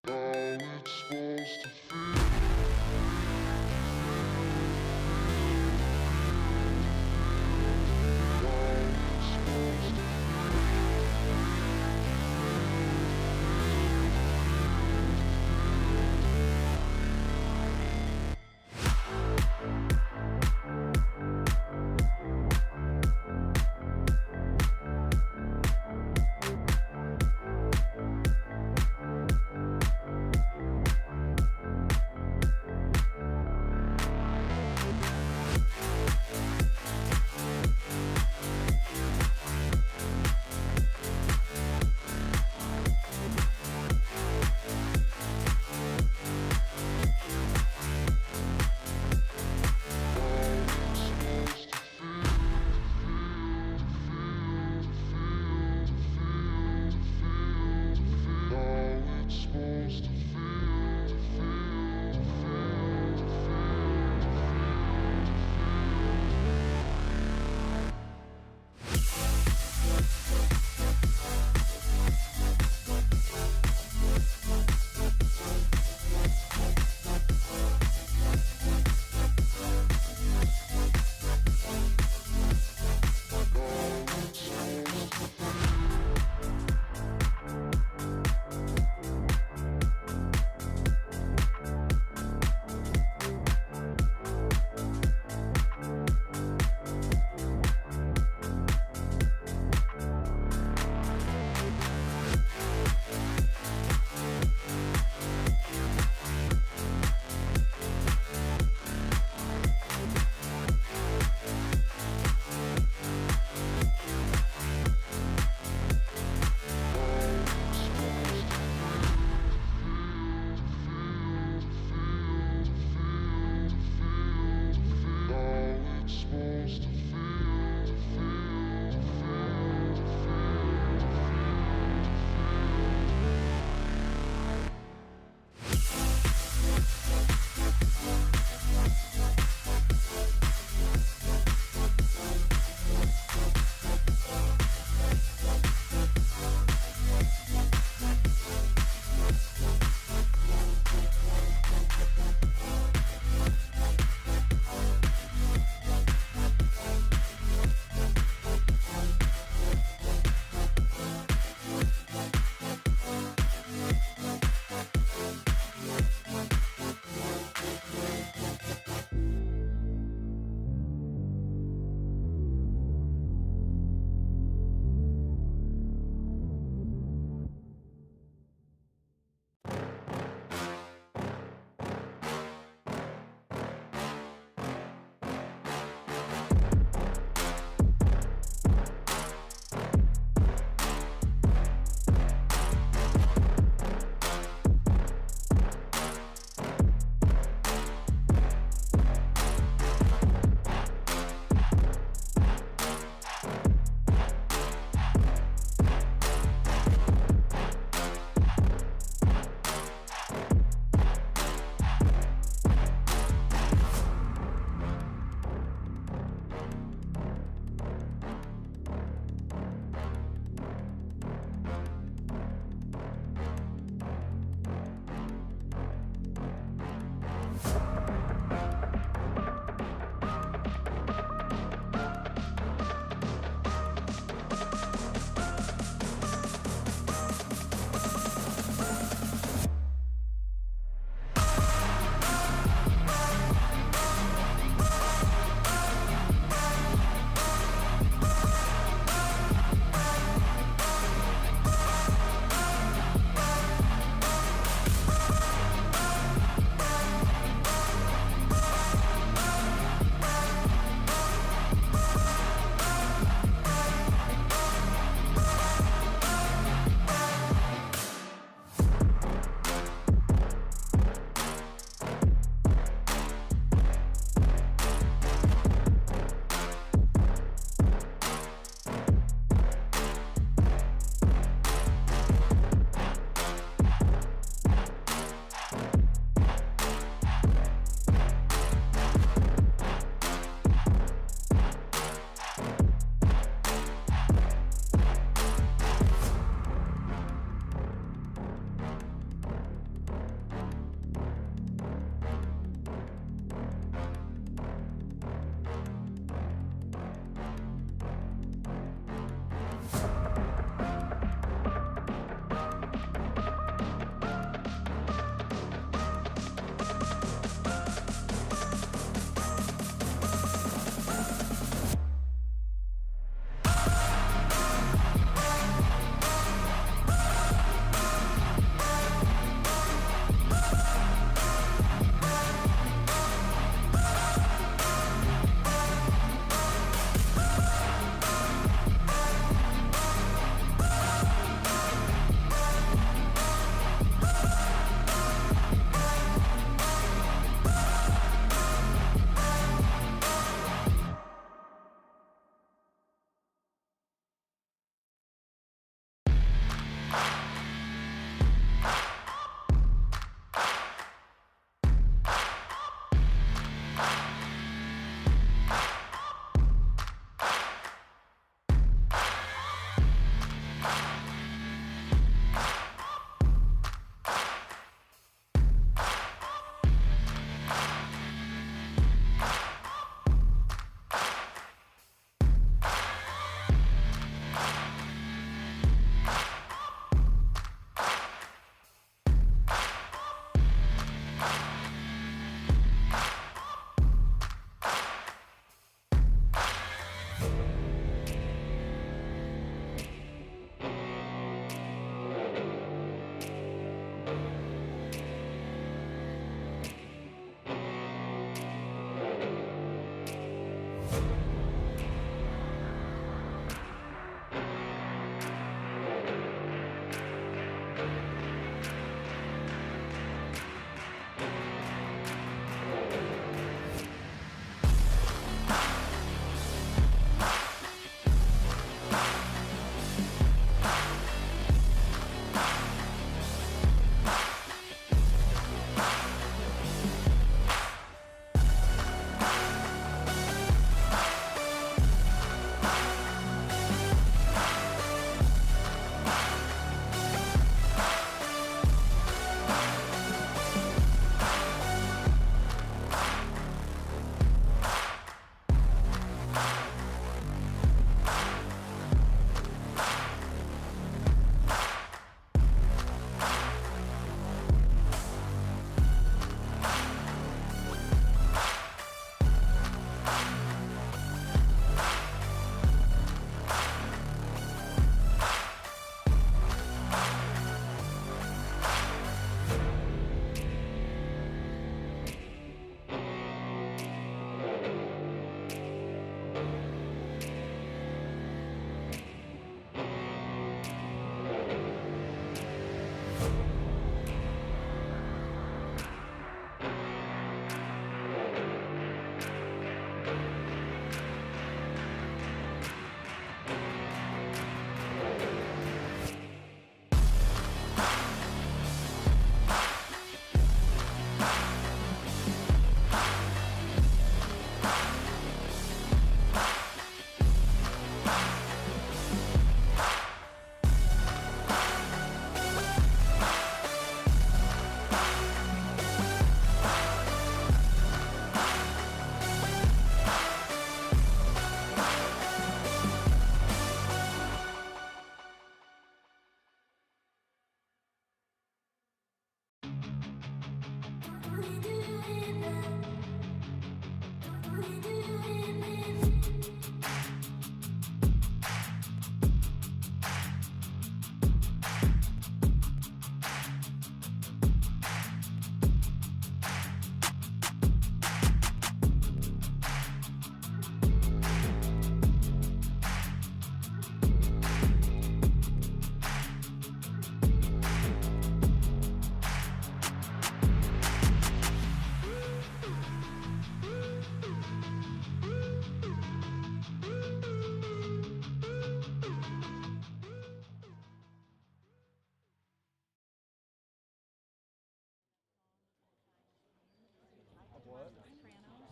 How it's supposed to feel.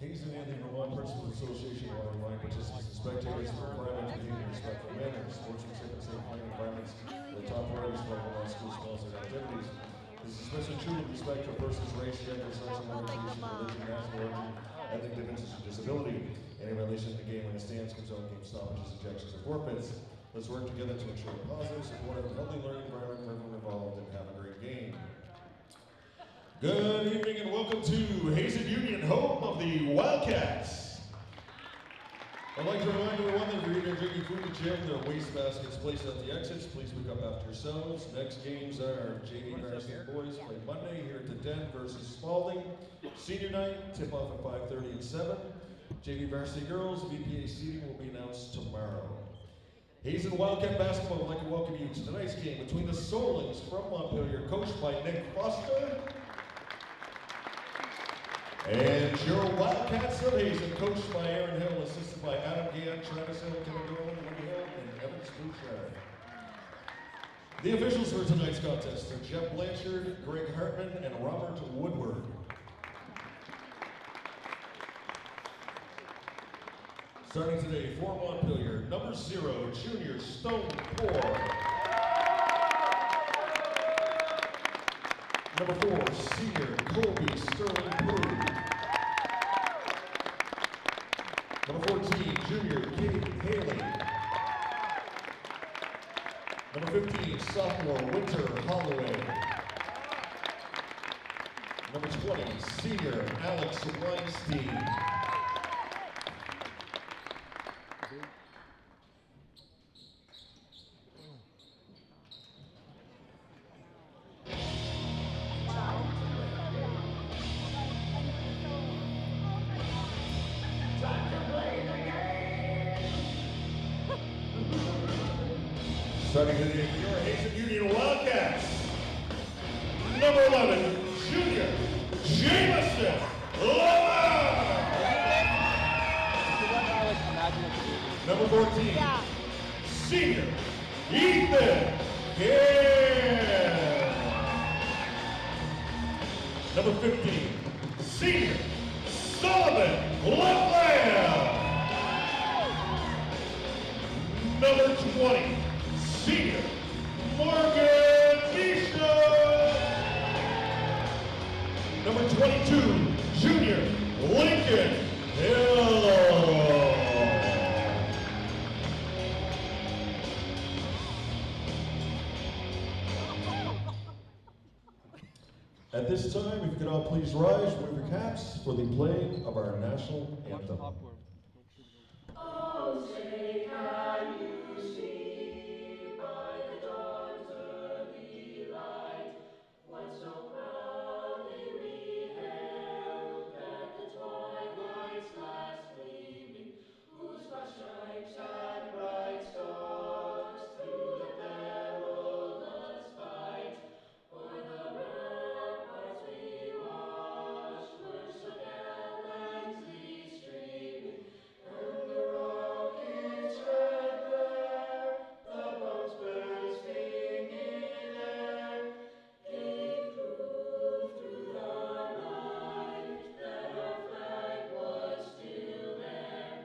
Hazen and the Vermont Principals Association want to remind participants and spectators of the requirement to behave in respectful manner. Sportsmanship and safe playing environments are the top priorities for all Vermont school-sponsored activities. This is especially true with respect to a person's race, gender, sexual orientation, religion, national origin, ethnic differences, or disability. Any violation of the game when it stands comes out game stoppages, ejections, or forfeits. Let's work together to ensure a positive, supportive, and healthy learning environment for everyone involved, and have a great game. Good evening and welcome to Hazen Union, home of the Wildcats. I'd like to remind everyone that if you're eating or drinking food in the gym, there are waste baskets placed at the exits. Please pick up after yourselves. Next games are JV Varsity boys play Monday here at the Den versus Spalding. Senior night, tip-off at 5:30 and 7. JV Varsity girls, VPA seating will be announced tomorrow. Hazen Wildcat basketball would like to welcome you to tonight's game between the Solings from Montpelier, coached by Nick Foster, And your Wildcats of Hazen, coached by Aaron Hill, assisted by Adam Guillen, Travis Hill, Kevin Doyle, Wendy Hill, and Evans Bouchard. The officials for tonight's contest are Jeff Blanchard, Greg Hartman, and Robert Woodward. Starting today for Montpelier, number 0, junior Stone Poor. Number 4, senior Colby Sterling Poo. Number 14, junior Katie Haley. Number 15, sophomore Winter Holloway. Number 20, senior Alex Weinstein. Starting today for your Hazen Union Wildcats, number 11, junior Jameson Lamar. Number 14, senior Ethan Gale. Number 15, senior Sullivan LaFleur. Number 20, senior Morgan Misha. Number 22, junior Lincoln Hill. At this time, if you could all please rise with your caps for the playing of our national anthem. Oh, say can you see by the dawn's early light what so proudly we hailed at the twilight's last gleaming, whose broad stripes and bright stars through the perilous fight o'er the ramparts we watched were so gallantly streaming. And the rockets red glare, the bombs bursting in air, gave proof through the night that our flag was still there.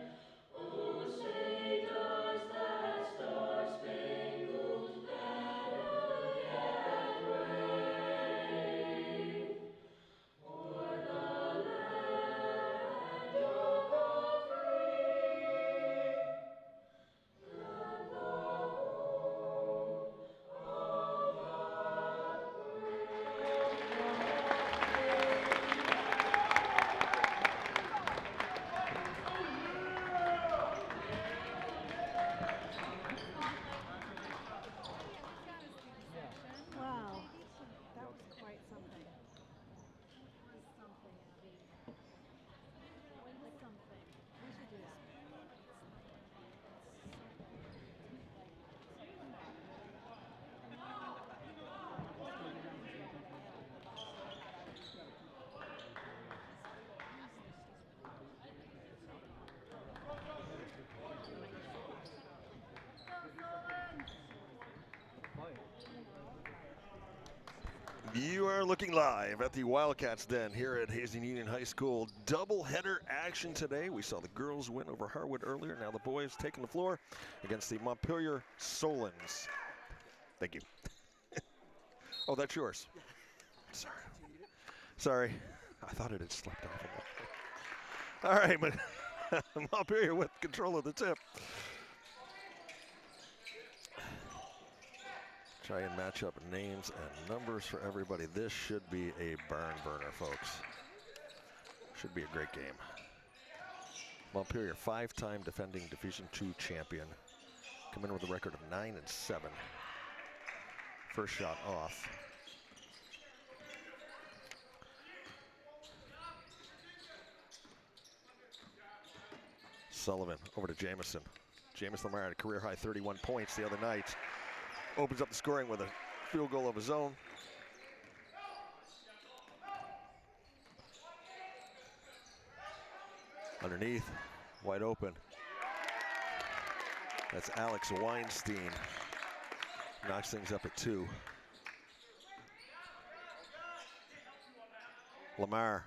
Oh, say does that star-spangled banner yet wave o'er the land of the free and the home of the Wow, that was quite something. That was something, Abby. Like something. We should do this. You are looking live at the Wildcats Den here at Hazen Union High School. Doubleheader action today. We saw the girls win over Harwood earlier. Now the boys taking the floor against the Montpelier Solons. Thank you. Oh, that's yours. Sorry. Sorry. I thought it had slipped off a little. All right, but Montpelier with control of the tip. Try and match up names and numbers for everybody. This should be a barn burner, folks. Should be a great game. Montpelier, 5-time defending Division II champion. Come in with a record of 9-7. First shot off. Sullivan over to Jamison. Jamison Lamar had a career high 31 points the other night. Opens up the scoring with a field goal of his own. Underneath, wide open. That's Alex Weinstein. Knocks things up at 2. Lamar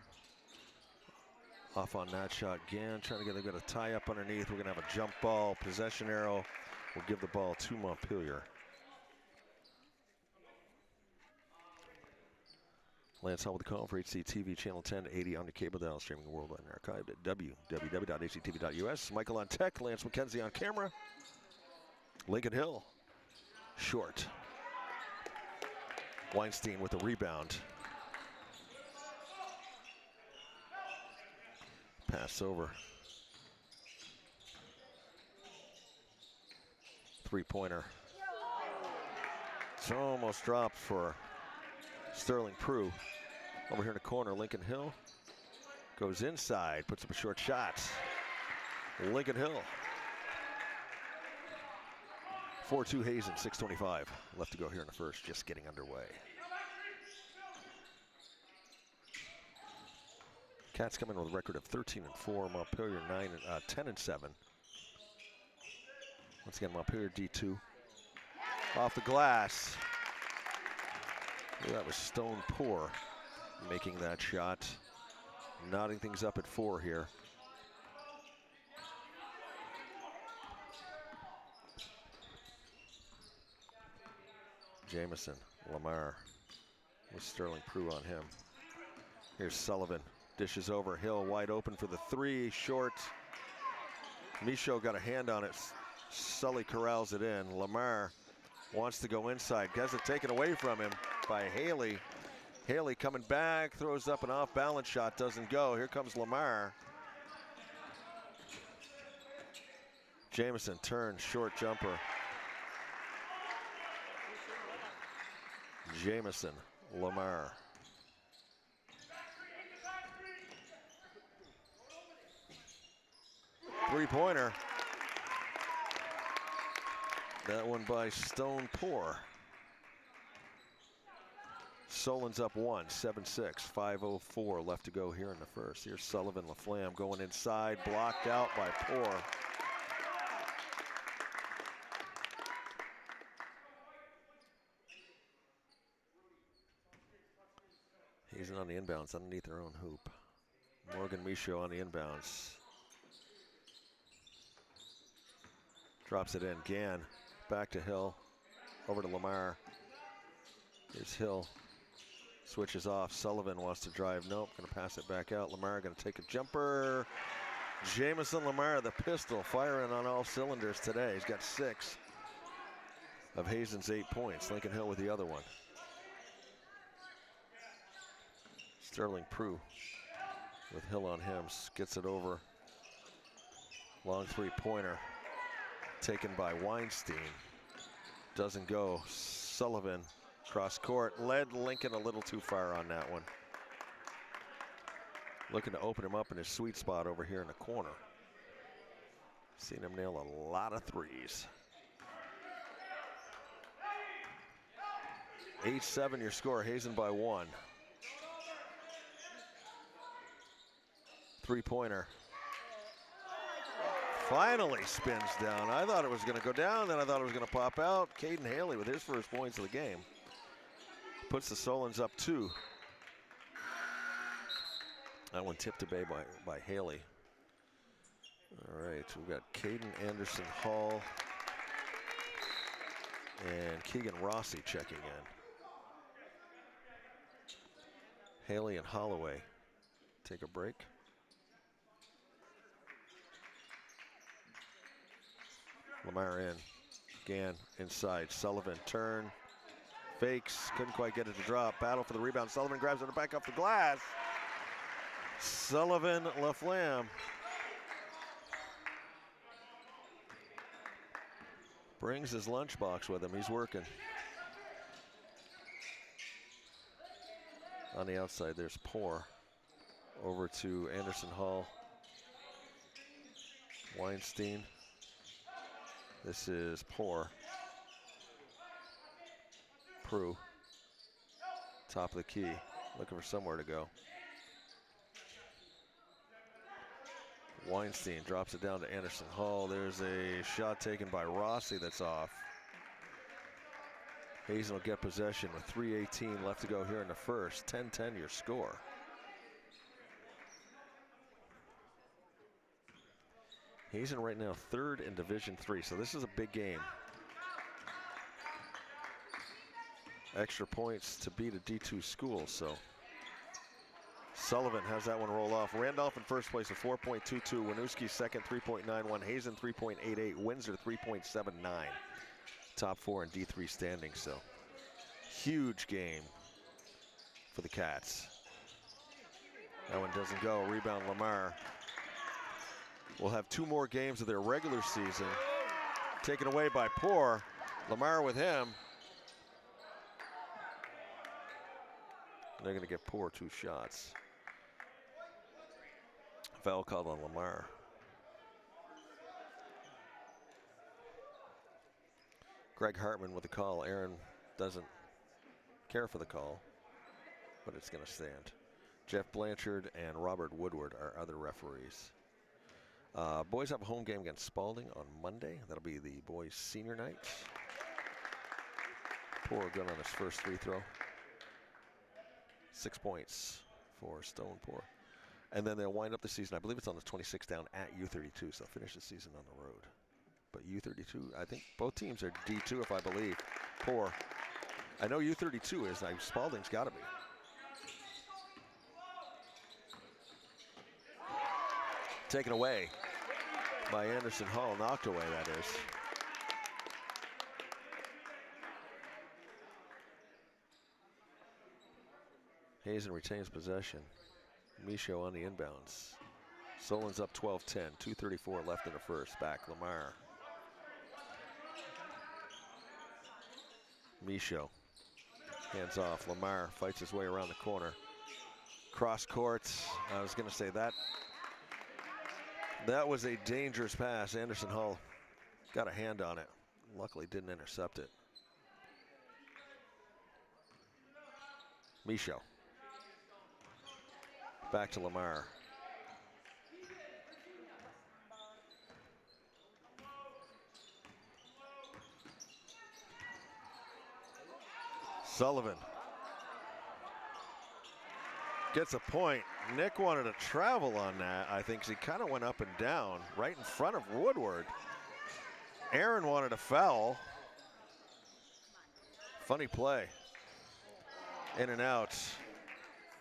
off on that shot again, trying to get a bit of tie up underneath. We're gonna have a jump ball, possession arrow. We'll give the ball to Montpelier. Lance Hall with the call for HCTV Channel 1080 on your cable dial, streaming worldwide and archived at www.hctv.us. Michael on tech, Lance McKenzie on camera. Lincoln Hill, short. Weinstein with the rebound. Pass over. 3-pointer. It's almost dropped for Sterling Prue. Over here in the corner, Lincoln Hill goes inside, puts up a short shot. Lincoln Hill. 4-2 Hazen, 6:25 left to go here in the first, just getting underway. Cats come in with a record of 13-4, Montpelier 10-7. Once again, Montpelier D2. Off the glass. That was Stone Poor making that shot. Knotting things up at 4 here. Jamison, Lamar with Sterling Prue on him. Here's Sullivan, dishes over, Hill wide open for the 3, short. Michaud got a hand on it, Sully corrals it in. Lamar wants to go inside, gets it taken away from him by Haley. Haley coming back, throws up an off-balance shot, doesn't go. Here comes Lamar. Jamison turns, short jumper. Jamison, Lamar. Three-pointer. That one by Stone Poor. Solon's up 1, 7-6, 5:04 left to go here in the first. Here's Sullivan, LaFlamme going inside, blocked out by Poor. He's on the inbounds underneath their own hoop. Morgan Michaud on the inbounds. Drops it in, Gann back to Hill, over to Lamar. Here's Hill, switches off, Sullivan wants to drive, nope, gonna pass it back out. Lamar gonna take a jumper. Jamison Lamar, the pistol, firing on all cylinders today. He's got 6 of Hazen's 8 points. Lincoln Hill with the other one. Sterling Prue with Hill on him, gets it over. Long 3-pointer taken by Weinstein. Doesn't go. Sullivan cross court, led Lincoln a little too far on that one. Looking to open him up in his sweet spot over here in the corner. Seen him nail a lot of threes. 8-7 your score, Hazen by 1. 3-pointer. Finally spins down. I thought it was gonna go down, then I thought it was gonna pop out. Caden Haley with his first points of the game. Puts the Solons up 2. That one tipped away by Haley. All right, we've got Caden Anderson Hall and Keegan Rossi checking in. Haley and Holloway take a break. Lamar in, Gann inside, Sullivan turn, fakes, couldn't quite get it to drop. Battle for the rebound, Sullivan grabs it back off the glass. Sullivan, LaFlamme. Brings his lunchbox with him, he's working. On the outside, there's Poor. Over to Anderson Hall. Weinstein. This is Poor. Prue. Top of the key, looking for somewhere to go. Weinstein drops it down to Anderson Hall. There's a shot taken by Rossi that's off. Hazen will get possession with 3:18 left to go here in the first. 10-10 your score. Hazen right now 3rd in Division III, so this is a big game. Extra points to beat a D2 school, so Sullivan has that one roll off. Randolph in first place with 4.22. Winooski second, 3.91. Hazen 3.88. Windsor 3.79. Top 4 in D3 standings, so huge game for the Cats. That one doesn't go. Rebound Lamar. We'll have 2 more games of their regular season taken away by Poor. Lamar with him. They're going to give Poor 2 shots. Foul called on Lamar. Greg Hartman with the call. Aaron doesn't care for the call, but it's going to stand. Jeff Blanchard and Robert Woodward are other referees. Boys have a home game against Spalding on Monday. That'll be the boys' senior night. Poor good on his first free throw. 6 points for Stone Poor. And then they'll wind up the season, I believe it's on the 26th down at U32, so they'll finish the season on the road. But U32, I think both teams are D2 if I believe. Poor. I know U32 is, Spalding's got to be. Taken away by Anderson Hall, knocked away that is. Hazen retains possession. Michaud on the inbounds. Solon's up 12-10, 2:34 left in the first. Back Lamar. Michaud, hands off. Lamar fights his way around the corner. Cross court, I was gonna say that was a dangerous pass. Anderson Hall got a hand on it. Luckily didn't intercept it. Michaud. Back to Lamar. Sullivan gets a point. Nick wanted to travel on that, I think. He kind of went up and down right in front of Woodward. Aaron wanted a foul. Funny play. In and out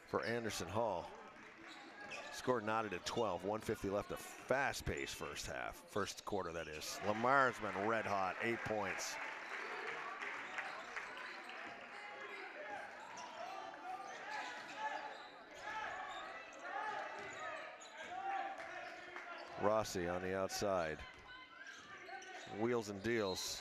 for Anderson Hall. Score knotted at 12, 150 left, a fast-paced first quarter that is. Lamar's been red hot, 8 points. Rossi on the outside. Wheels and deals.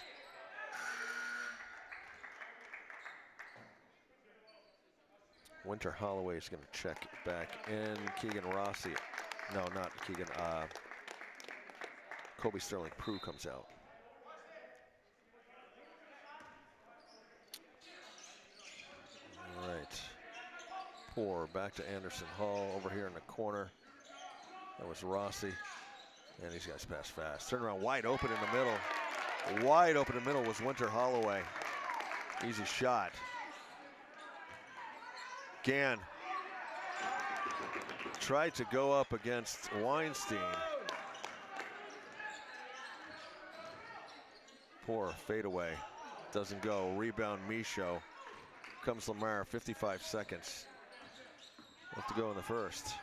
Winter Holloway's going to check back in. Keegan Rossi. No, not Keegan. Kobe Sterling Prue comes out. All right. Poor back to Anderson Hall over here in the corner. That was Rossi. And these guys pass fast. Turn around wide open in the middle. Wide open in the middle was Winter Holloway. Easy shot. Gann tried to go up against Weinstein. Poor fadeaway. Doesn't go. Rebound Michaud. Comes Lamar, 55 seconds. Left to go in the first.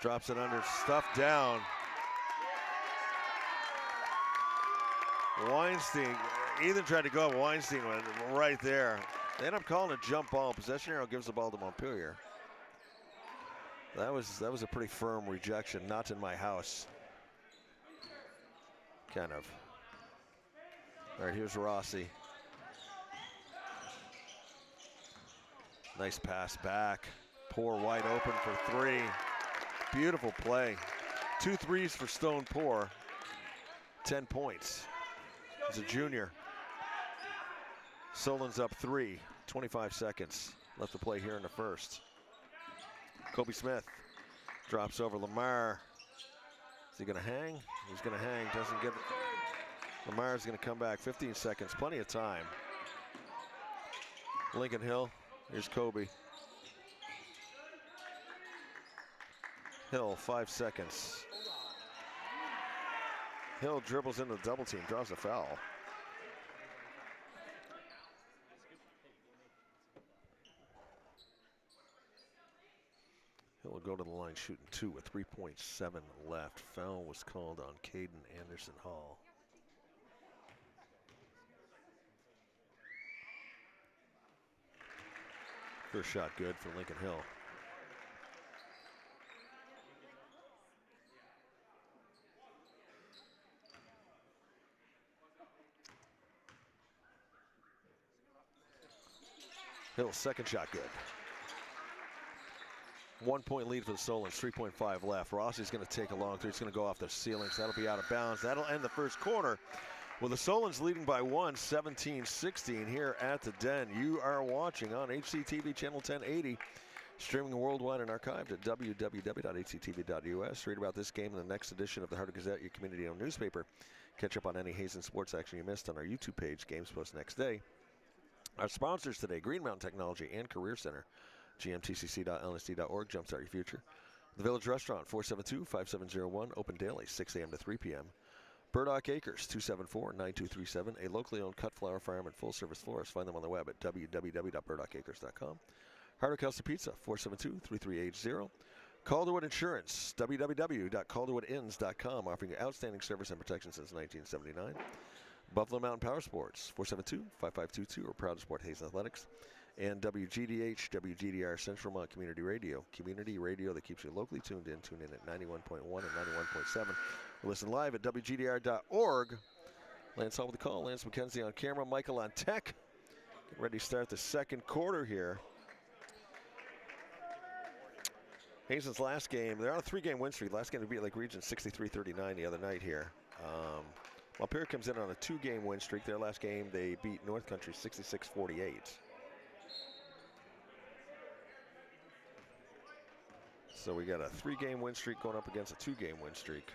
Drops it under, stuffed down. Weinstein, Ethan tried to go up, Weinstein went right there. They end up calling a jump ball. Possession arrow gives the ball to Montpelier. That was a pretty firm rejection. Not in my house. Kind of. All right, here's Rossi. Nice pass back. Poor wide open for three. Beautiful play. 2 threes for Stone Poor. 10 points. He's a junior. Solon's up 3. 25 seconds left to play here in the first. Kobe Smith drops over Lamar. Is he going to hang? He's going to hang. Doesn't get it. Lamar's going to come back. 15 seconds. Plenty of time. Lincoln Hill. Here's Kobe. Hill, 5 seconds. Hill dribbles into the double team, draws a foul. Hill will go to the line shooting 2 with 3.7 left. Foul was called on Caden Anderson Hall. First shot good for Lincoln Hill. Hill's second shot good. 1 point lead for the Solons, 3.5 left. Rossi's going to take a long three. It's going to go off the ceiling, so that'll be out of bounds. That'll end the first quarter with the Solons leading by 17-16 here at the Den. You are watching on HCTV Channel 1080, streaming worldwide and archived at www.hctv.us. Read about this game in the next edition of the Harder Gazette, your community-owned newspaper. Catch up on any Hazen sports action you missed on our YouTube page, Games Post next day. Our sponsors today, Green Mountain Technology and Career Center, gmtcc.lsd.org, jumpstart your future. The Village Restaurant, 472-5701, open daily, 6 a.m. to 3 p.m. Burdock Acres, 274-9237, a locally owned cut flower farm and full-service florist. Find them on the web at www.burdockacres.com. Hardwick House of Pizza, 472-3380. Calderwood Insurance, www.calderwoodins.com, offering you outstanding service and protection since 1979. Buffalo Mountain Power Sports, 472-5522, we're proud to support Hazen Athletics. And WGDH, WGDR Central Vermont Community Radio that keeps you locally tuned in. Tune in at 91.1 and 91.7. Listen live at WGDR.org. Lance Hall with the call. Lance McKenzie on camera. Michael on tech. Getting ready to start the second quarter here. Hazen's last game, they're on a 3-game win streak. Last game they beat Lake Region 63-39 the other night here. Montpelier comes in on a 2-game win streak. Their last game they beat North Country 66-48. So we got a 3-game win streak going up against a 2-game win streak.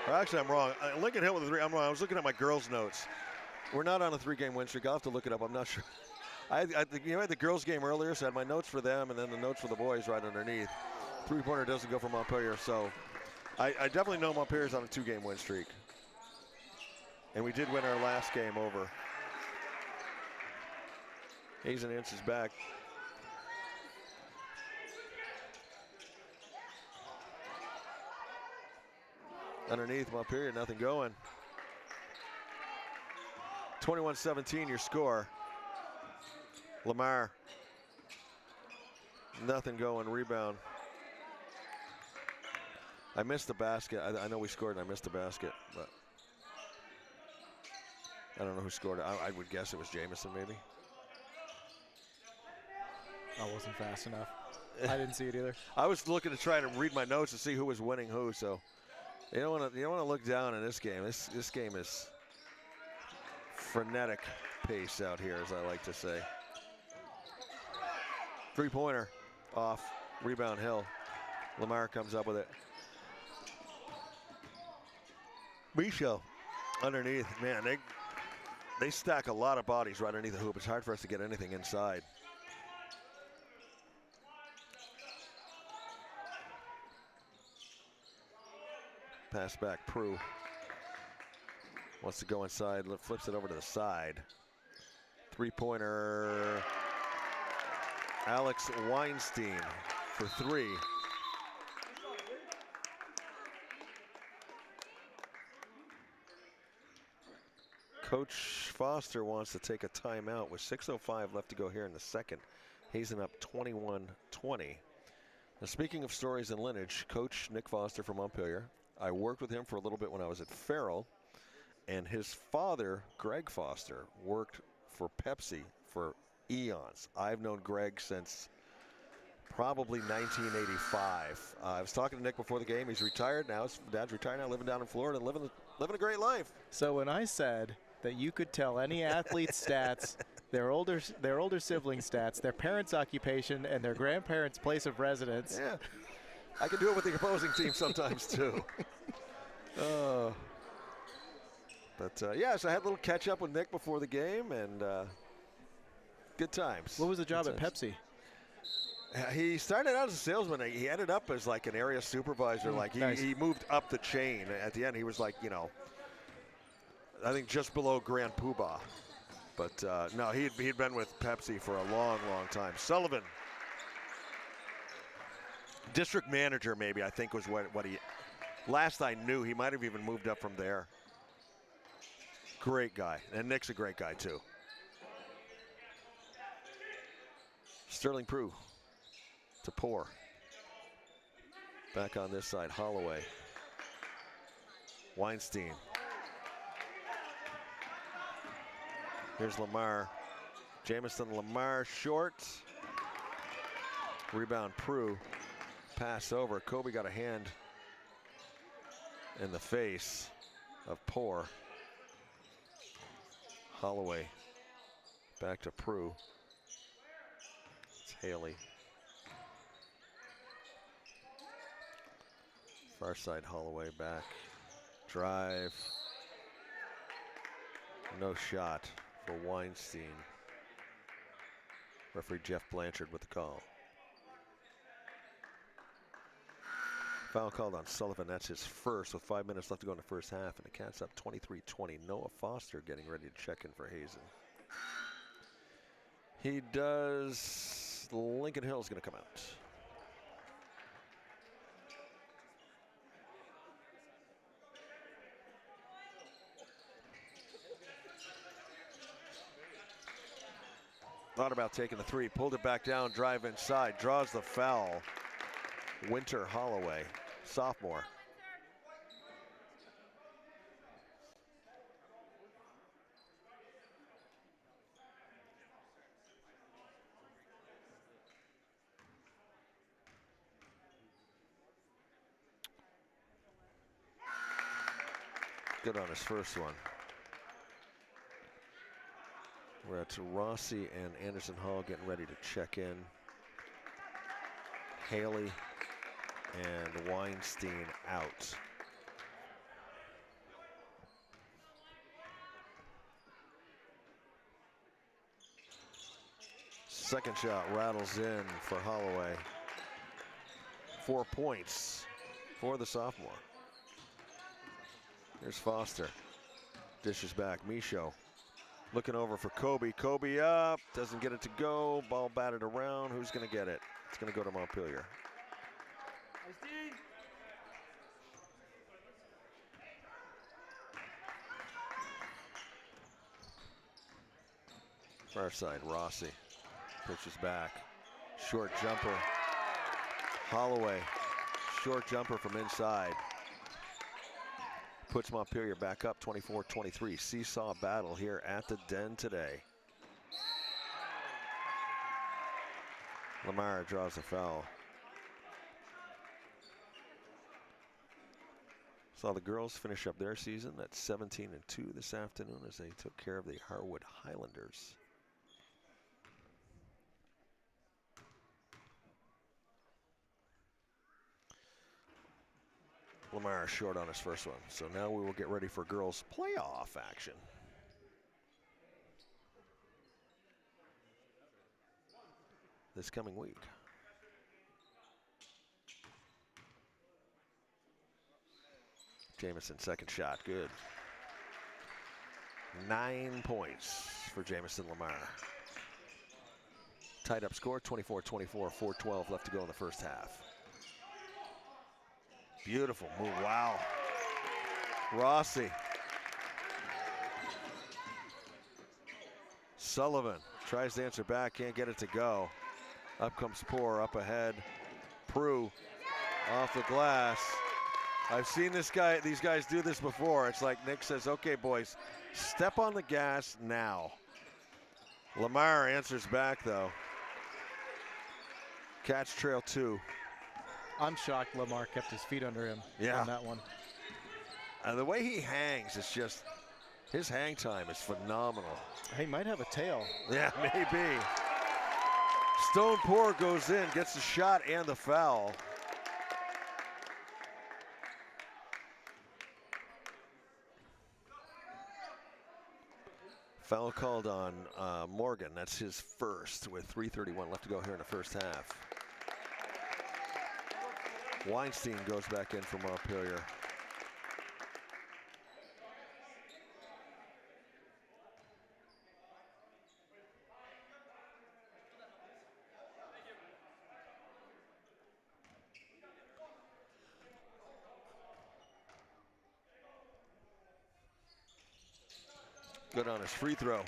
Or actually, I'm wrong. Lincoln Hill with a 3. I'm wrong. I was looking at my girls' notes. We're not on a 3-game win streak. I'll have to look it up. I'm not sure. I had the girls' game earlier, so I had my notes for them and then the notes for the boys right underneath. Three-pointer doesn't go for Montpelier, so I definitely know Montpelier's on a 2-game win streak. And we did win our last game over. Hazen answers back. Underneath Montpelier, nothing going. 21-17 your score. Lamar. Nothing going, rebound. I missed the basket. I know we scored and I missed the basket, but I don't know who scored it. I would guess it was Jamison, maybe. I wasn't fast enough. I didn't see it either. I was looking to try to read my notes to see who was winning who. So you don't want to look down in this game. This game is frenetic pace out here, as I like to say. 3-pointer off. Rebound Hill. Lamar comes up with it. Micho underneath. Man, they stack a lot of bodies right underneath the hoop. It's hard for us to get anything inside. Pass back, Prue. Wants to go inside, flips it over to the side. 3-pointer, Alex Weinstein for 3. Coach Foster wants to take a timeout with 6:05 left to go here in the second. Hazen up 21-20. Now, speaking of stories and lineage, Coach Nick Foster from Montpelier. I worked with him for a little bit when I was at Farrell, and his father, Greg Foster, worked for Pepsi for eons. I've known Greg since probably 1985. I was talking to Nick before the game. He's retired now. His dad's retired now, living down in Florida, living a great life. So when I said that you could tell any athlete's stats their older sibling stats, their parents' occupation, and their grandparents' place of residence. Yeah, I can do it with the opposing team sometimes too. Yeah, so I had a little catch up with Nick before the game, and good times. What was the job Good at times. Pepsi? He started out as a salesman. He ended up as like an area supervisor. Nice. He moved up the chain. At the end, he was like, I think just below Grand Poobah. But no, he'd been with Pepsi for a long, long time. Sullivan, district manager, maybe I think was what he. Last I knew, he might have even moved up from there. Great guy, and Nick's a great guy too. Sterling Prue to Poor. Back on this side, Holloway. Weinstein. Here's Lamar. Jamison Lamar short. Rebound Prue. Pass over. Kobe got a hand in the face of Poor. Holloway back to Prue. It's Haley. Far side Holloway back. Drive. No shot for Weinstein. Referee Jeff Blanchard with the call. Foul called on Sullivan. That's his first with 5 minutes left to go in the first half. And the Cats up 23-20. Noah Foster getting ready to check in for Hazen. He does. Lincoln Hill's going to come out. Thought about taking the three, pulled it back down, drive inside, draws the foul. Winter Holloway, sophomore. Good on his first one. We're at Rossi and Anderson Hall getting ready to check in. Haley and Weinstein out. Second shot rattles in for Holloway. 4 points for the sophomore. Here's Foster. Dishes back. Michaud looking over for Kobe. Kobe up. Doesn't get it to go. Ball batted around. Who's going to get it? It's going to go to Montpelier. Far side, Rossi. Pitches back. Short jumper. Holloway. Short jumper from inside. Puts Montpelier back up 24-23. Seesaw battle here at the Den today. Lamar draws a foul. Saw the girls finish up their season at 17-2 this afternoon as they took care of the Harwood Highlanders. Lamar short on his first one. So now we will get ready for girls playoff action. This coming week. Jamison, second shot, good. 9 points for Jamison Lamar. Tied up score, 24-24, 4:12 left to go in the first half. Beautiful move, wow. Rossi. Sullivan tries to answer back, can't get it to go. Up comes Poor, up ahead. Prue off the glass. I've seen these guys do this before. It's like Nick says, okay, boys, step on the gas now. Lamar answers back, though. Cats trail 2. I'm shocked Lamar kept his feet under him on that one. And the way he hangs is just His hang time is phenomenal. He might have a tail. Yeah, maybe. Stone Pour goes in, gets the shot and the foul. Foul called on Morgan. That's his first with 3:31 left to go here in the first half. Weinstein goes back in for Montpelier. Good on his free throw.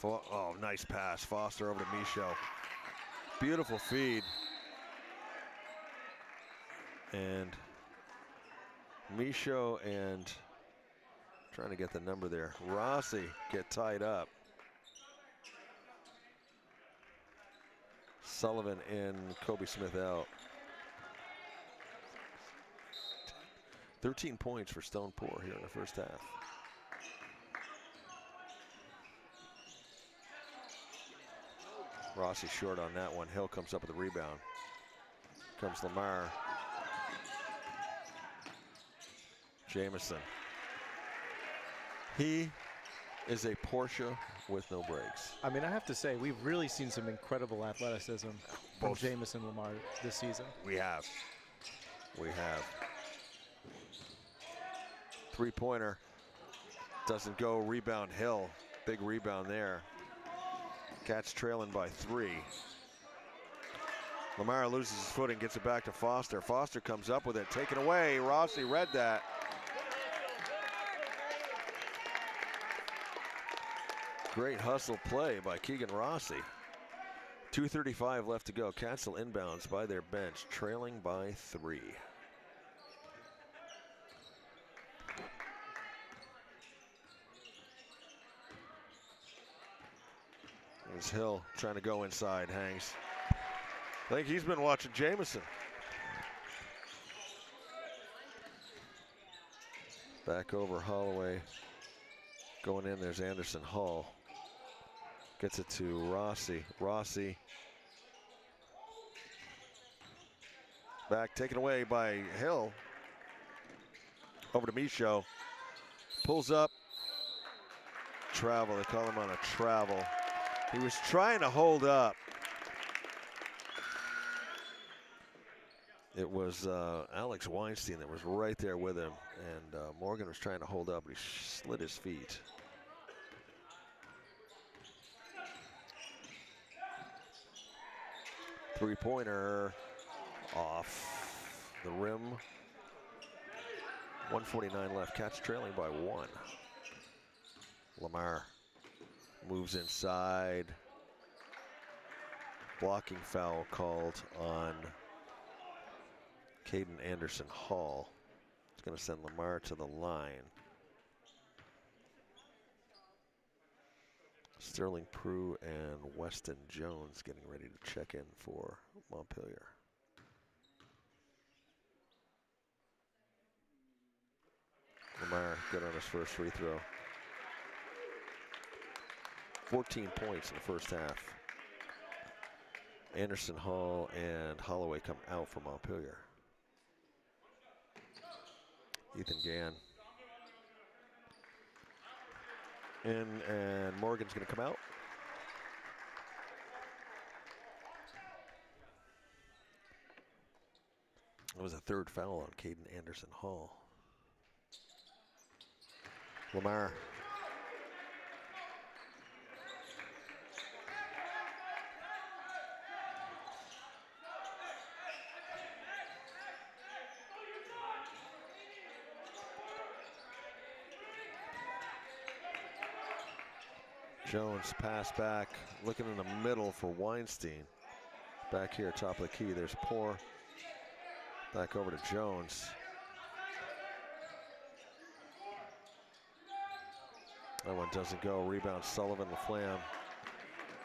Oh, nice pass. Foster over to Michaud. Beautiful feed. And Michaud and, trying to get the number there, Rossi get tied up. Sullivan in, Kobe Smith out. 13 points for Stone Pour here in the first half. Rossi short on that one. Hill comes up with the rebound. Comes Lamar. Jamison. He is a Porsche with no brakes. I mean, I have to say, we've really seen some incredible athleticism from Jamison Lamar this season. We have. We have. Three-pointer. Doesn't go. Rebound Hill. Big rebound there. Cats trailing by 3. Lamar loses his footing, gets it back to Foster. Foster comes up with it, taken away. Rossi read that. Great hustle play by Keegan Rossi. 2:35 left to go. Cats will inbounds by their bench, trailing by 3. There's Hill trying to go inside, hangs. I think he's been watching Jamison. Back over Holloway. Going in, there's Anderson Hall. Gets it to Rossi. Rossi. Back, taken away by Hill. Over to Michaud. Pulls up. Travel, they call him on a travel. He was trying to hold up. It was Alex Weinstein that was right there with him, and Morgan was trying to hold up, but he slid his feet. Three-pointer off the rim. 1:49 left. Cats trailing by 1. Lamar moves inside. Blocking foul called on Caden Anderson Hall. It's going to send Lamar to the line. Sterling Prue and Weston Jones getting ready to check in for Montpelier. Lamar good on his first free throw. 14 points in the first half. Anderson Hall and Holloway come out for Montpelier. Ethan Gann. In, and Morgan's going to come out. It was a third foul on Caden Anderson Hall. Lamar. Jones pass back, looking in the middle for Weinstein. Back here, top of the key, there's Pour. Back over to Jones. That one doesn't go. Rebound Sullivan, LaFlamme.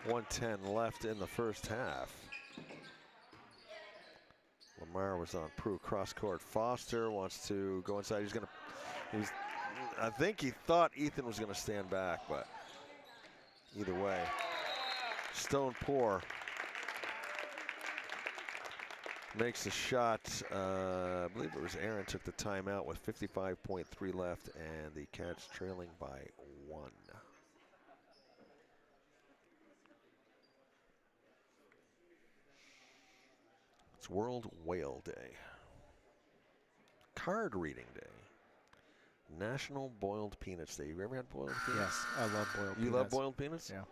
1:10 left in the first half. Lamar was on Prue cross court. Foster wants to go inside. I think he thought Ethan was gonna stand back, but either way, Stone Poor makes the shot. I believe it was Aaron took the timeout with 55.3 left, and the Cats trailing by 1. It's World Whale Day, Card Reading Day, National Boiled Peanuts Day. You ever had boiled peanuts? Yes, I love boiled peanuts. You love boiled peanuts? Yeah.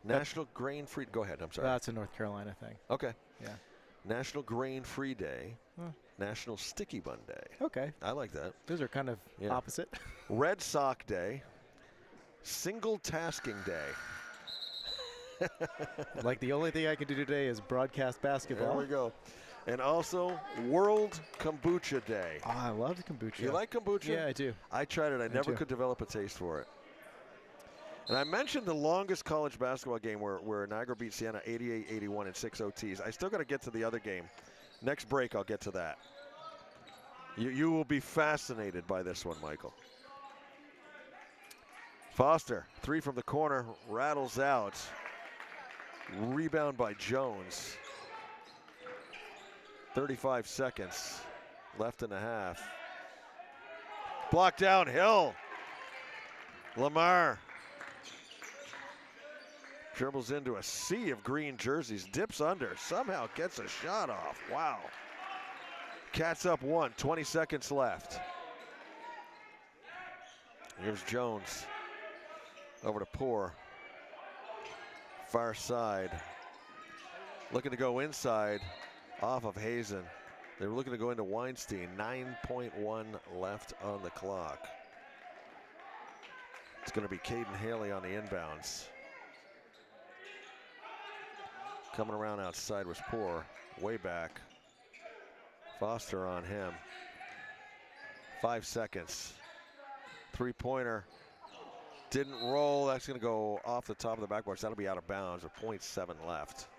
National Grain Free. Go ahead. I'm sorry. That's a North Carolina thing. Okay. Yeah. National Grain Free Day. Huh. National Sticky Bun Day. Okay. I like that. Those are kind of opposite. Red Sock Day. Single Tasking Day. Like the only thing I can do today is broadcast basketball. There we go. And also World Kombucha Day. Oh, I love kombucha. You like kombucha? Yeah, I do. I tried it. I never could develop a taste for it. And I mentioned the longest college basketball game where Niagara beat Siena 88-81 in 6 OTs. I still got to get to the other game. Next break, I'll get to that. You will be fascinated by this one, Michael. Foster, 3 from the corner, rattles out. Rebound by Jones. 35 seconds left in the half. Blocked down Hill. Lamar dribbles into a sea of green jerseys, dips under, somehow gets a shot off. Wow. Cats up 1, 20 seconds left. Here's Jones. Over to Poor. Far side. Looking to go inside off of Hazen. They were looking to go into Weinstein. 9.1 left on the clock. It's going to be Caden Haley on the inbounds. Coming around outside was Poor. Way back. Foster on him. 5 seconds. 3-pointer. Didn't roll. That's going to go off the top of the backboard. So that'll be out of bounds with 0.7 left.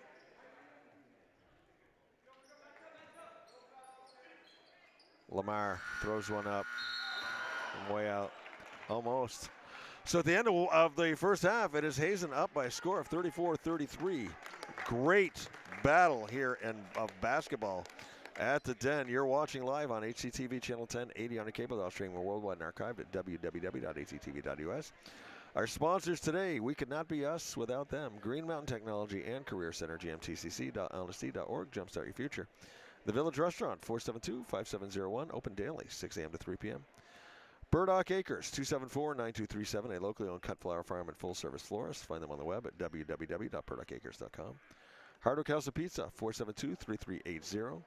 Lamar throws one up. And way out. Almost. So at the end of the first half, it is Hazen up by a score of 34-33. Great battle here of basketball at the Den. You're watching live on HCTV Channel 1080 on a cable stream or worldwide and archived at www.hctv.us. Our sponsors today, we could not be us without them. Green Mountain Technology and Career Center, gmtcc.lsd.org. Jumpstart your future. The Village Restaurant, 472-5701, open daily, 6 a.m. to 3 p.m. Burdock Acres, 274-9237, a locally owned cut flower farm and full-service florist. Find them on the web at www.burdockacres.com. Hardwick House of Pizza, 472-3380.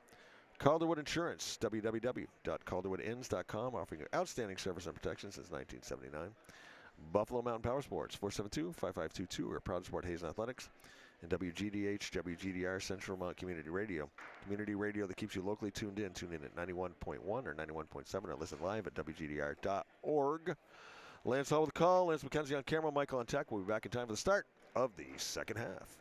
Calderwood Insurance, www.calderwoodins.com, offering outstanding service and protection since 1979. Buffalo Mountain Power Sports, 472-5522. We're proud to support Hazen Athletics. And WGDH, WGDR, Central Vermont Community Radio. Community radio that keeps you locally tuned in. Tune in at 91.1 or 91.7 or listen live at WGDR.org. Lance Hall with the call. Lance McKenzie on camera. Michael on tech. We'll be back in time for the start of the second half.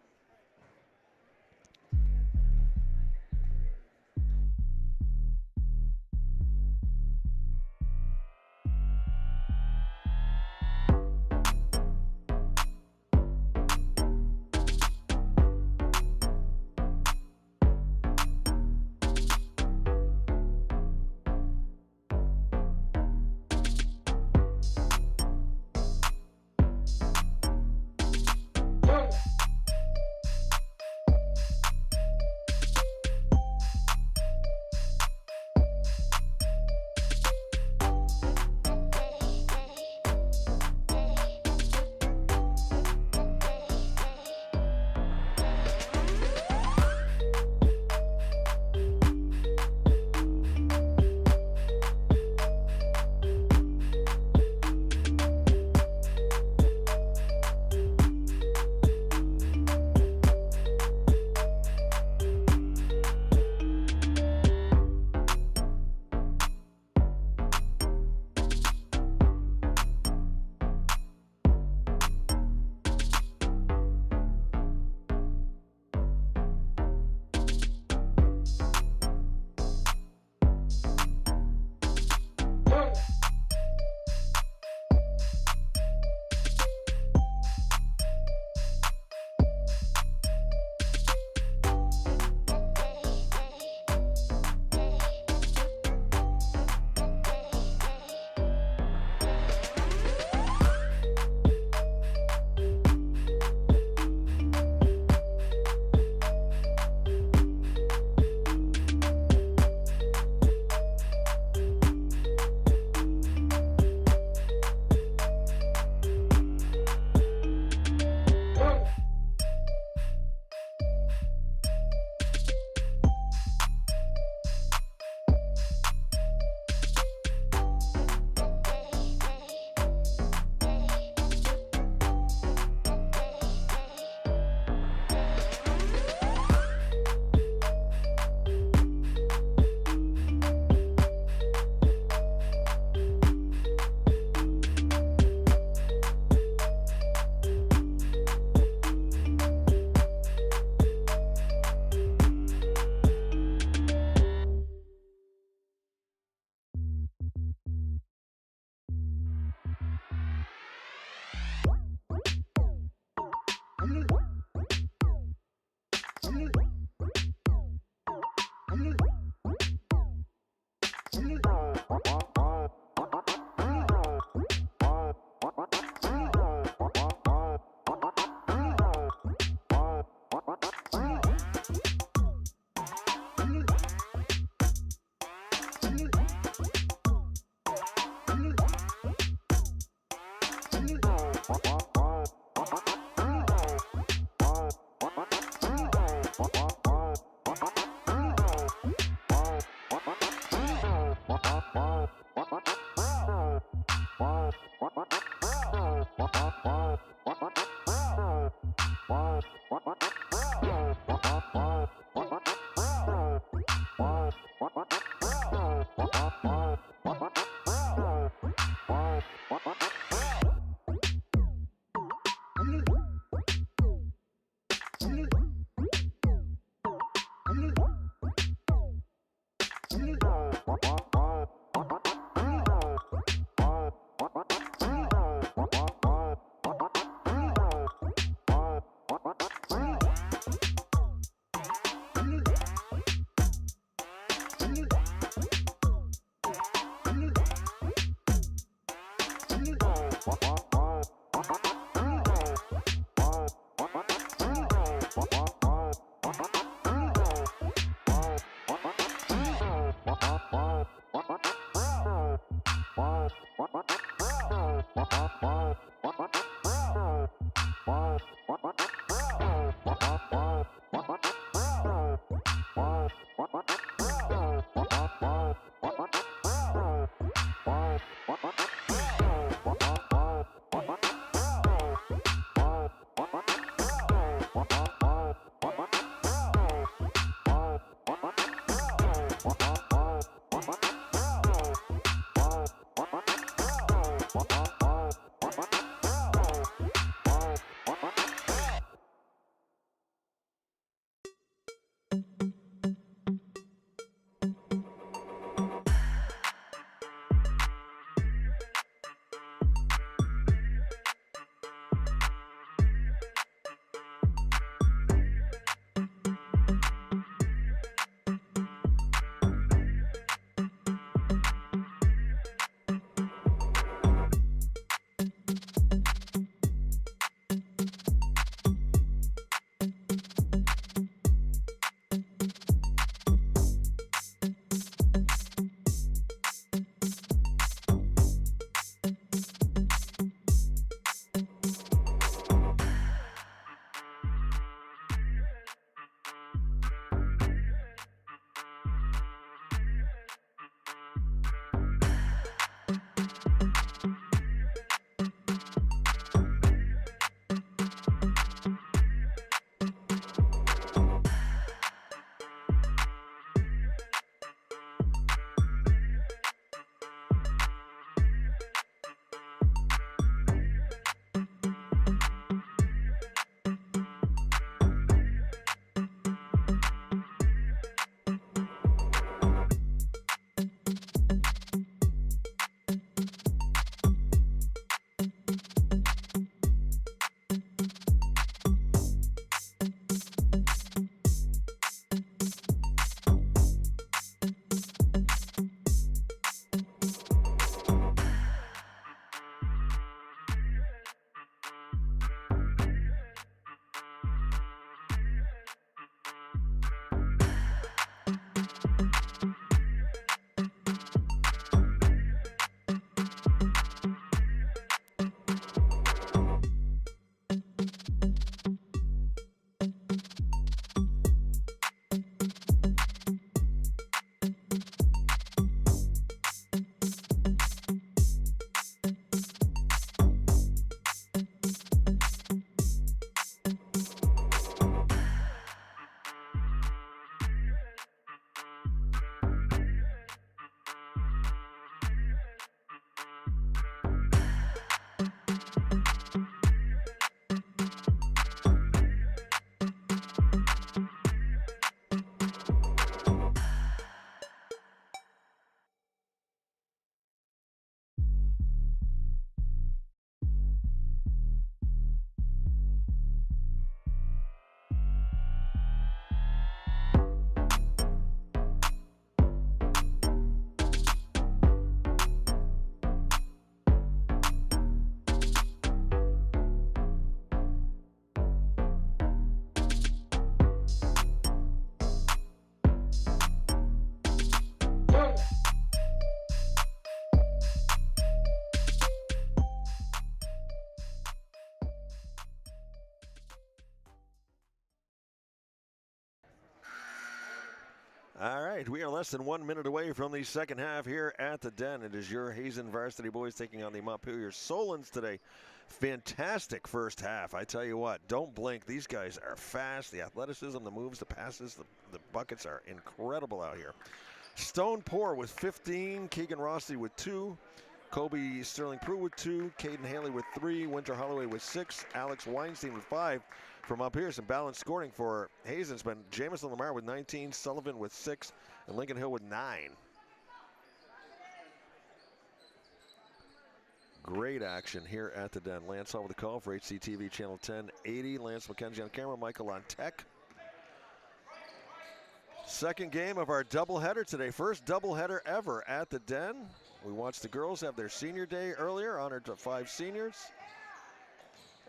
All right, we are less than 1 minute away from the second half here at the Den. It is your Hazen Varsity boys taking on the Montpelier Solons today. Fantastic first half. I tell you what, don't blink. These guys are fast. The athleticism, the moves, the passes, the buckets are incredible out here. Stone Poor with 15, Keegan Rossi with 2, Kobe Sterling Prue with 2, Caden Haley with 3, Winter Holloway with 6, Alex Weinstein with 5. For Montpelier, some balanced scoring for Hazen's been Jamison Lamar with 19, Sullivan with 6, and Lincoln Hill with 9. Great action here at the Den. Lance Hall with the call for HCTV Channel 1080. Lance McKenzie on camera, Michael on tech. Second game of our doubleheader today. First doubleheader ever at the Den. We watched the girls have their senior day earlier, honored to 5 seniors.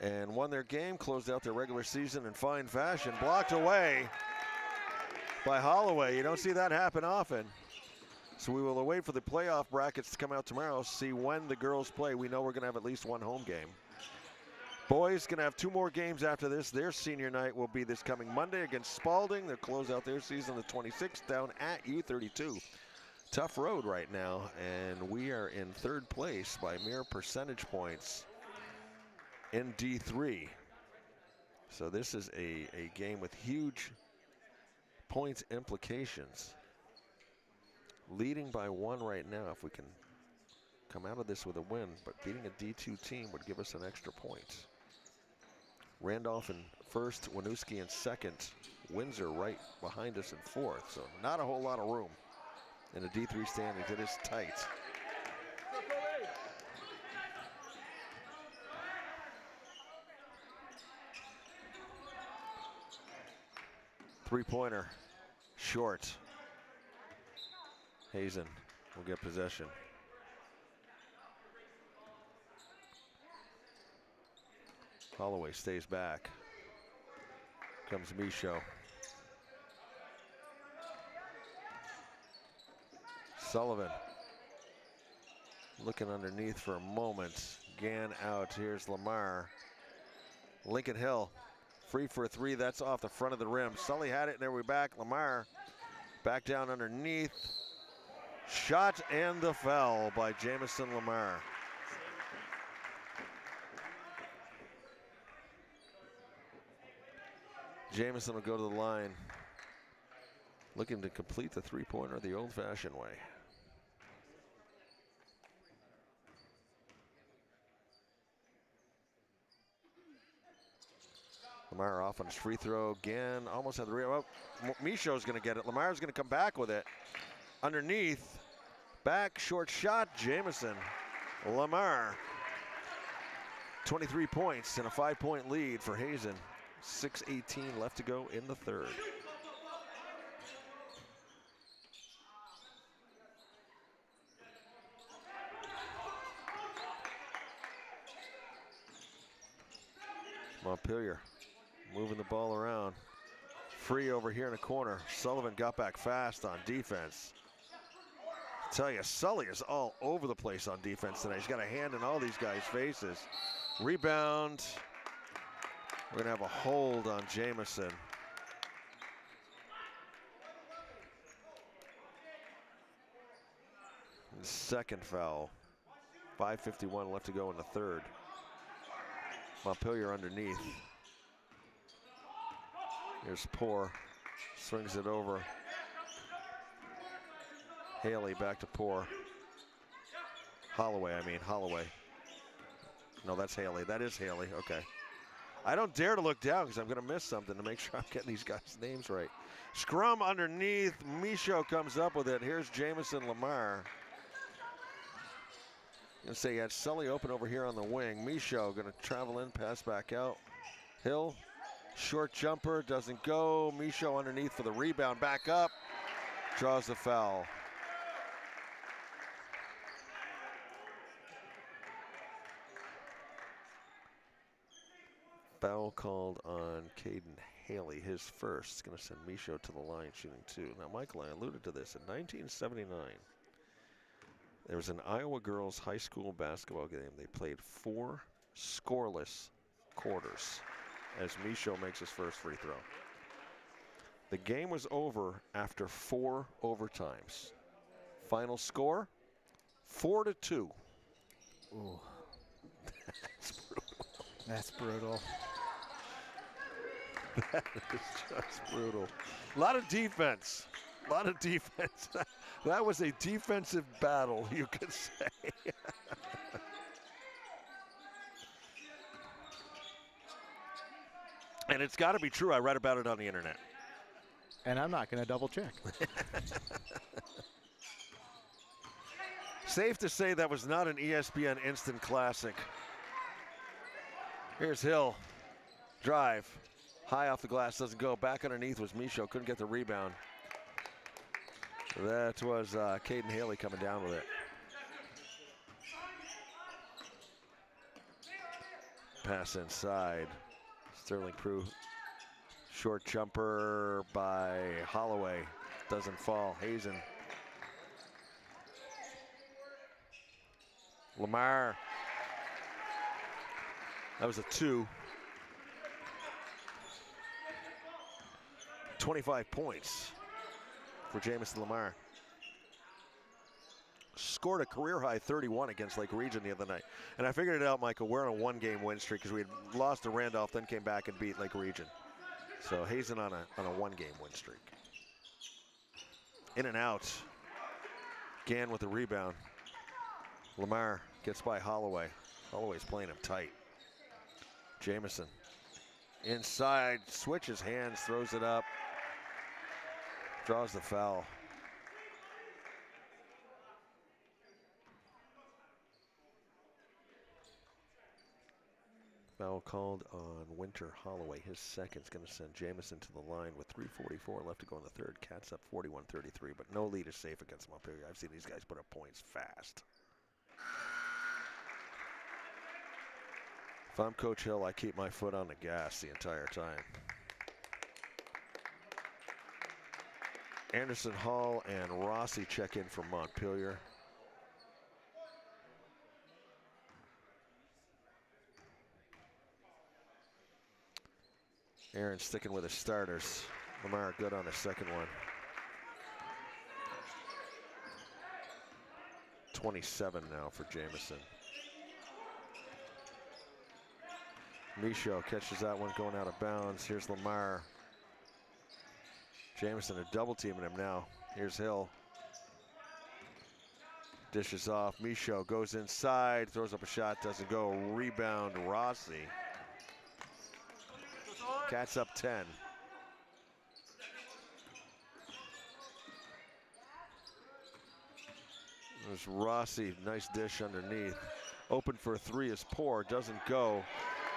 And won their game, closed out their regular season in fine fashion. Blocked away by Holloway. You don't see that happen often. So we will wait for the playoff brackets to come out tomorrow, see when the girls play. We know we're going to have at least 1 home game. Boys going to have 2 more games after this. Their senior night will be this coming Monday against Spalding. They'll close out their season the 26th down at U32. Tough road right now, and we are in 3rd place by mere percentage points in D3. So this is a game with huge points implications. Leading by 1 right now. If we can come out of this with a win, but beating a D2 team would give us an extra point. Randolph in 1st, Winooski in 2nd, Windsor right behind us in 4th. So not a whole lot of room in the D3 standings. It is tight. Three-pointer, short. Hazen will get possession. Holloway stays back. Comes Michaud. Sullivan looking underneath for a moment. Gann out. Here's Lamar. Lincoln Hill free for a 3. That's off the front of the rim. Sully had it, and there we're back. Lamar back down underneath. Shot and the foul by Jamison Lamar. Jamison will go to the line, looking to complete the 3-pointer the old-fashioned way. Lamar off on his free throw again, almost had the real. Oh, Michaud's going to get it. Lamar's going to come back with it. Underneath, back, short shot, Jamison. Lamar. 23 points and a 5-point lead for Hazen. 6:18 left to go in the 3rd. Montpelier moving the ball around. Free over here in the corner. Sullivan got back fast on defense. I tell you, Sully is all over the place on defense tonight. He's got a hand in all these guys' faces. Rebound. We're going to have a hold on Jamison. Second foul. 5:51 left to go in the 3rd. Montpelier underneath. Here's Poor. Swings it over. Haley back to Poor. Holloway. No, that's Haley. That is Haley. Okay. I don't dare to look down because I'm going to miss something to make sure I'm getting these guys' names right. Scrum underneath. Michaud comes up with it. Here's Jamison Lamar. Gonna say you had Sully open over here on the wing. Michaud going to travel in, pass back out. Hill, short jumper, doesn't go. Michaud underneath for the rebound, back up. Draws the foul. Foul called on Caden Haley, his first. It's going to send Michaud to the line shooting 2. Now, Michael, I alluded to this. In 1979, there was an Iowa girls high school basketball game. They played 4 scoreless quarters as Michaud makes his first free throw. The game was over after 4 overtimes. Final score, 4-2. Ooh, That's brutal. that's brutal. That is just brutal. A lot of defense. A lot of defense. That was a defensive battle, you could say. And it's got to be true. I read about it on the internet. And I'm not going to double check. Safe to say that was not an ESPN instant classic. Here's Hill. Drive. High off the glass, doesn't go. Back underneath was Michaud, couldn't get the rebound. That was Caden Haley coming down with it. Pass inside. Sterling Prue. Short jumper by Holloway. Doesn't fall. Hazen. Lamar. That was a 2. 25 points for Jamison Lamar. Scored a career-high 31 against Lake Region the other night. And I figured it out, Michael. We're on a 1-game win streak because we had lost to Randolph, then came back and beat Lake Region. So Hazen on a 1-game win streak. In and out. Gann with the rebound. Lamar gets by Holloway. Holloway's playing him tight. Jamison. Inside, switches hands, throws it up. Draws the foul. Foul called on Winter Holloway. His second's going to send Jamison to the line with 3:44 left to go in the third. Cats up 41-33, but no lead is safe against Montpelier. I've seen these guys put up points fast. If I'm Coach Hill, I keep my foot on the gas the entire time. Anderson Hall and Rossi check in for Montpelier. Aaron sticking with his starters. Lamar good on the second one. 27 now for Jamison. Michaud catches that one going out of bounds. Here's Lamar. Jamison are double teaming him now. Here's Hill. Dishes off. Michaud goes inside, throws up a shot, doesn't go. Rebound, Rossi. Cats up 10. There's Rossi, nice dish underneath. Open for a 3 is Poor, doesn't go.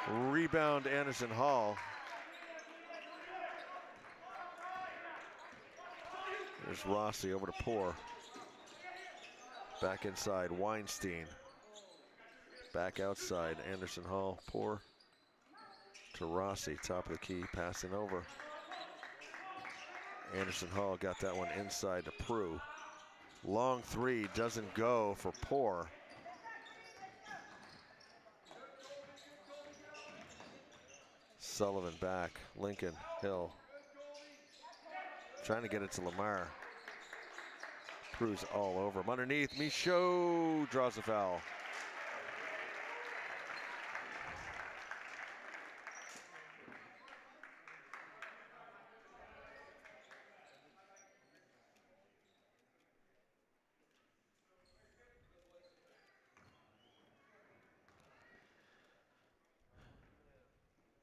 Rebound, Anderson Hall. There's Rossi over to Poor. Back inside, Weinstein. Back outside, Anderson Hall. Poor to Rossi, top of the key, passing over. Anderson Hall got that one inside to Prue. Long 3 doesn't go for Poor. Sullivan back, Lincoln, Hill. Trying to get it to Lamar. Prue's all over him. Underneath, Michaud draws a foul.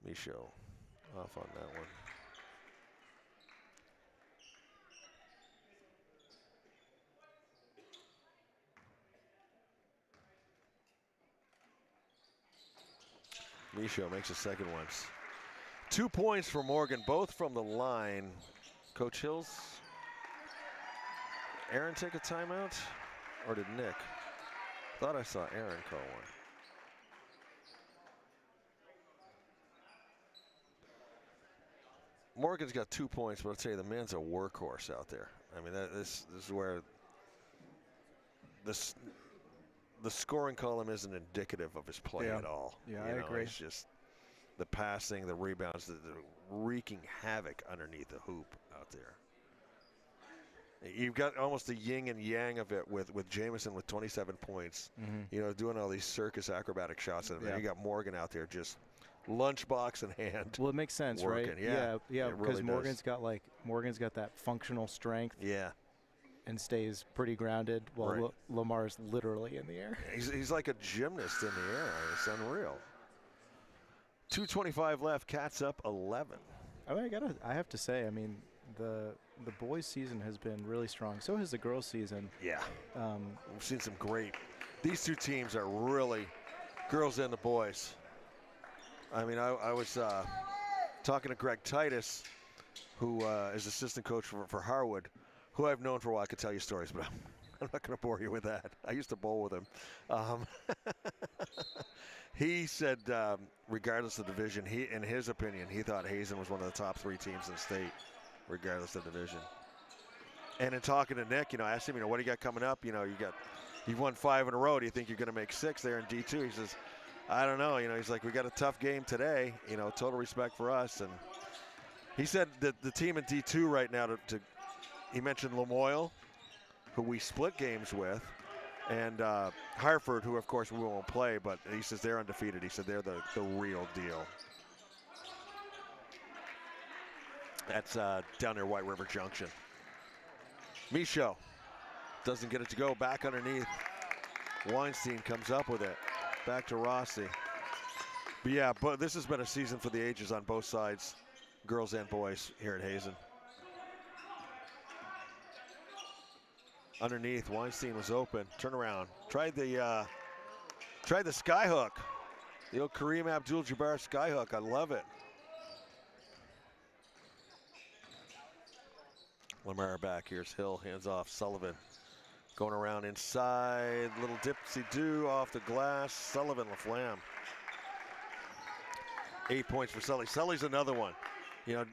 Michaud off on that one. Michaud makes a second one. 2 points for Morgan, both from the line. Coach Hills. Aaron take a timeout? Or did Nick? Thought I saw Aaron call one. Morgan's got 2 points, but I'll tell you, the man's a workhorse out there. I mean, this is where the scoring column isn't indicative of his play at all. Yeah, I agree. It's just the passing, the rebounds, the wreaking havoc underneath the hoop. out there. You've got almost the yin and yang of it with Jamison with 27 points, you know, doing all these circus acrobatic shots. And then you got Morgan out there just lunchbox in hand. Well, it makes sense, working. right? Yeah, because really Morgan's got that functional strength. Yeah. And stays pretty grounded while Lamar's literally in the air. He's like a gymnast in the air. It's unreal. 2:25 left. Cats up 11. I mean, I have to say, I mean, the boys' season has been really strong. So has the girls' season. Yeah. We've seen some great. These two teams are really, girls and the boys. I mean, I was talking to Greg Titus, who is assistant coach for Harwood, who I've known for a while. I could tell you stories, but I'm not going to bore you with that. I used to bowl with him. He said, regardless of division, in his opinion, he thought Hazen was one of the top 3 teams in the state, regardless of division. And in talking to Nick, you know, I asked him, you know, what do you got coming up? You know, you've won 5 in a row. Do you think you're going to make 6 there in D2? He says, I don't know. You know, he's like, we got a tough game today. You know, total respect for us. And he said that the team in D2 right now, he mentioned Lamoille, who we split games with, and Hartford, who of course we won't play, but he says they're undefeated. He said they're the real deal. That's down near White River Junction. Michaud doesn't get it to go. Back underneath. Weinstein comes up with it. Back to Rossi. But yeah, but this has been a season for the ages on both sides, girls and boys here at Hazen. Underneath, Weinstein was open. Turn around. Tried the sky hook. The old Kareem Abdul-Jabbar sky hook. I love it. Lamar back. Here's Hill. Hands off. Sullivan going around inside. Little dipsy-do off the glass. Sullivan LaFlamme. 8 points for Sully. Sully's another one. You know,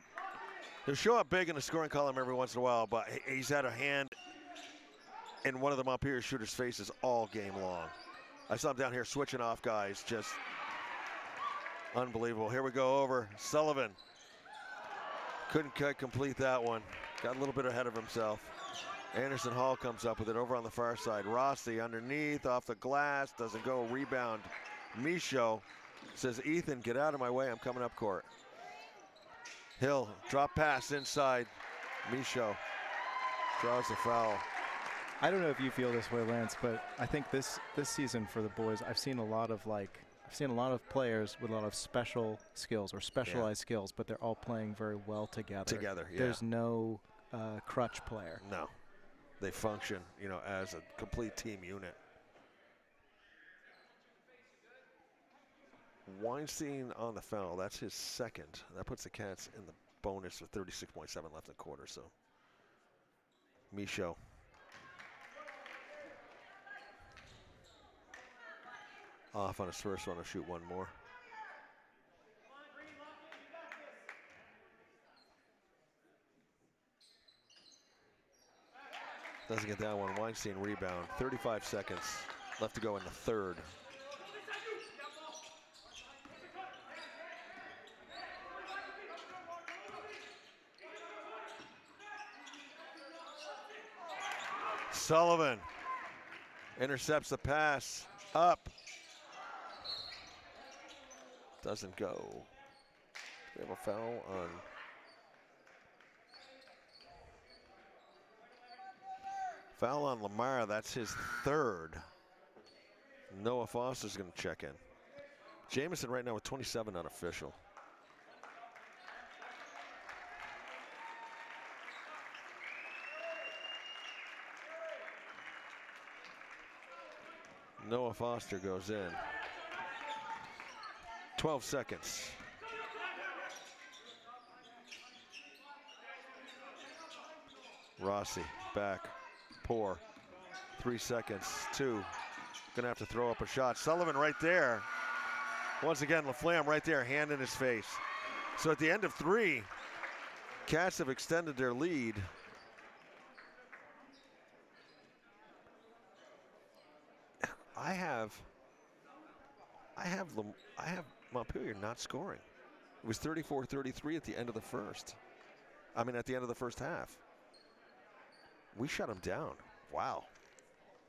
he'll show up big in the scoring column every once in a while, but he's had a hand in one of the Montpelier shooters' faces all game long. I saw him down here switching off guys, just unbelievable. Here we go over. Sullivan couldn't complete that one. Got a little bit ahead of himself. Anderson Hall comes up with it over on the far side. Rossi underneath, off the glass, doesn't go. Rebound. Michaud says, Ethan, get out of my way. I'm coming up court. Hill, drop pass inside. Michaud draws the foul. I don't know if you feel this way, Lance, but I think this season for the boys, I've seen a lot of players with a lot of special skills or specialized skills, but they're all playing very well together. There's no crutch player. No, they function, you know, as a complete team unit. Weinstein on the foul. That's his second. That puts the Cats in the bonus with 36.7 left in the quarter. So, Michaud. Off on his first one, to shoot one more. Doesn't get that one. Weinstein rebound. 35 seconds left to go in the third. Sullivan intercepts the pass. Up. Doesn't go. We have a foul on. Foul on Lamar. That's his third. Noah Foster's going to check in. Jamison right now with 27 unofficial. Noah Foster goes in. 12 seconds. Rossi back. Poor. 3 seconds. 2. Gonna have to throw up a shot. Sullivan right there. Once again, LaFlamme right there, hand in his face. So at the end of 3, Cats have extended their lead. I have Montpelier not scoring. It was 34-33 at the end of the first. I mean, at the end of the first half. We shut them down. Wow.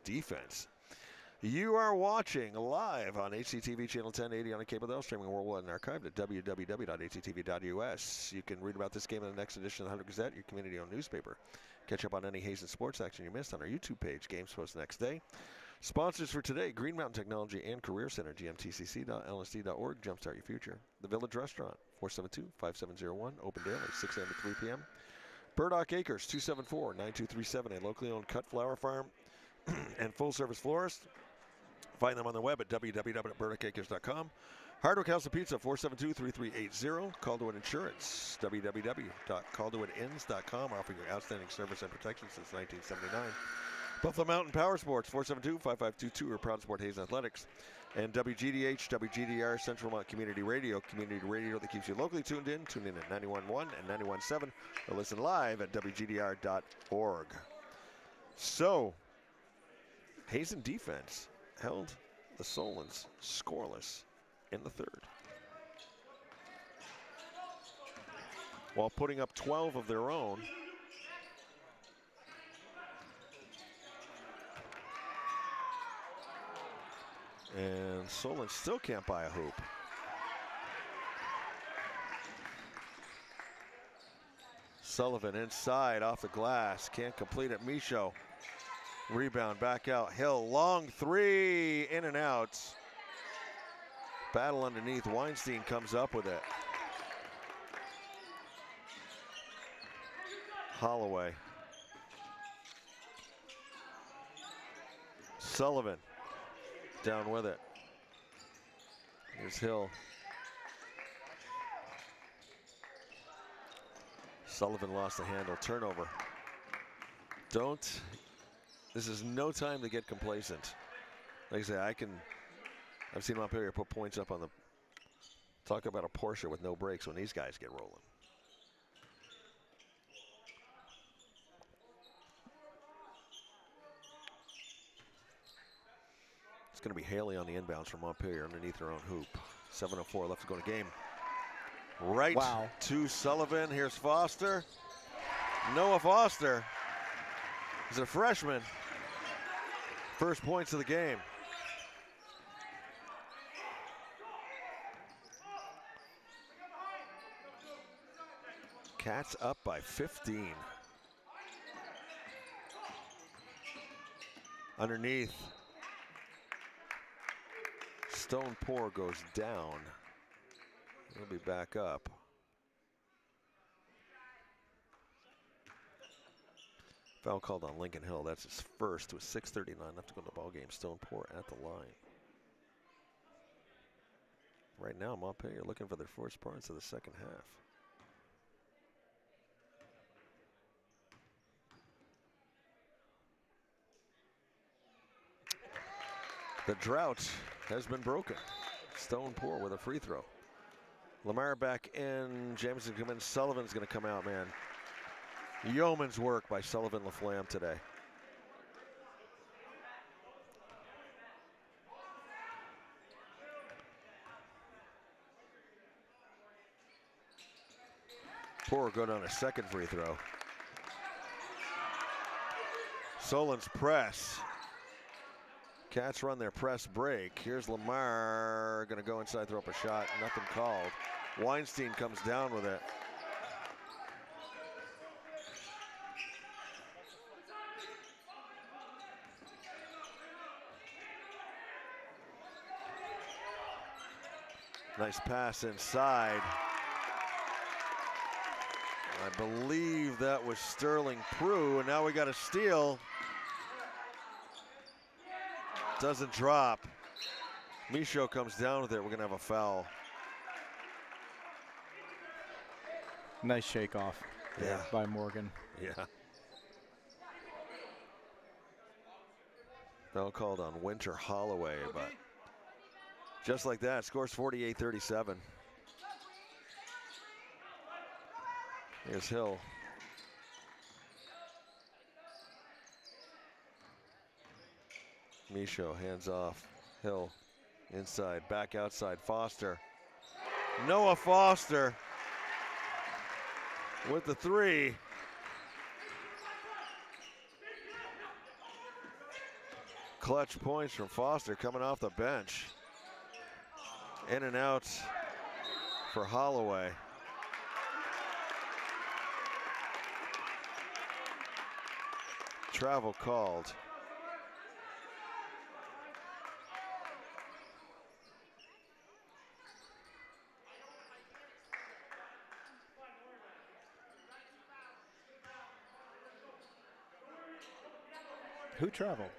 Defense. You are watching live on HCTV Channel 1080 on a cable dial, streaming worldwide and archived at www.hctv.us. You can read about this game in the next edition of the Hunter Gazette, your community-owned newspaper. Catch up on any Hazen sports action you missed on our YouTube page, Games Post next day. Sponsors for today, Green Mountain Technology and Career Center, gmtcc.lsd.org, jumpstart your future. The Village Restaurant, 472-5701, open daily, 6 a.m. to 3 p.m. Burdock Acres, 274-9237, a locally owned cut flower farm and full-service florist. Find them on the web at www.burdockacres.com. Hardwick House of Pizza, 472-3380. Calderwood Insurance, www.calderwoodins.com, offering you outstanding service and protection since 1979. Buffalo Mountain Power Sports, 472-5522, or Proud Sport Hazen Athletics. And WGDH, WGDR, Central Vermont Community Radio that keeps you locally tuned in. Tune in at 91.1 and 91.7, or listen live at WGDR.org. So, Hazen defense held the Solons scoreless in the third, while putting up 12 of their own. And Solon still can't buy a hoop. Sullivan inside off the glass, can't complete it. Michaud, rebound back out. Hill, long three, in and out. Battle underneath, Weinstein comes up with it. Holloway. Sullivan down with it. Here's Hill. Sullivan lost the handle. Turnover. This is no time to get complacent. Like I say, I've seen Montpelier put points up on the, talk about a Porsche with no brakes when these guys get rolling. It's going to be Haley on the inbounds from Montpelier underneath her own hoop. 7:04 left to go in the game. Right to Sullivan. Here's Foster. Noah Foster is a freshman. First points of the game. Cats up by 15. Underneath. Stone Pour goes down. He'll be back up. Foul called on Lincoln Hill. That's his first with 6:39 left to go in the ball game. Stone Pour at the line. Right now, Montpelier looking for their first points of the second half. The drought has been broken. Stone Pour with a free throw. Lamar back in. Jamison come in. Sullivan's going to come out, man. Yeoman's work by Sullivan LaFlamme today. Pour go down a second free throw. Solon's press. Cats run their press break. Here's Lamar, gonna go inside, throw up a shot, nothing called. Weinstein comes down with it. Nice pass inside. I believe that was Sterling Prue, and now we got a steal. Doesn't drop. Michaud comes down with it. We're gonna have a foul. Nice shake off by Morgan. Yeah. Foul called on Winter Holloway, but just like that, scores 48-37. Here's Hill. Michaud, hands off. Hill, inside, back outside. Foster. Noah Foster. with the three. Clutch points from Foster coming off the bench. In and out for Holloway. Travel called. Who traveled?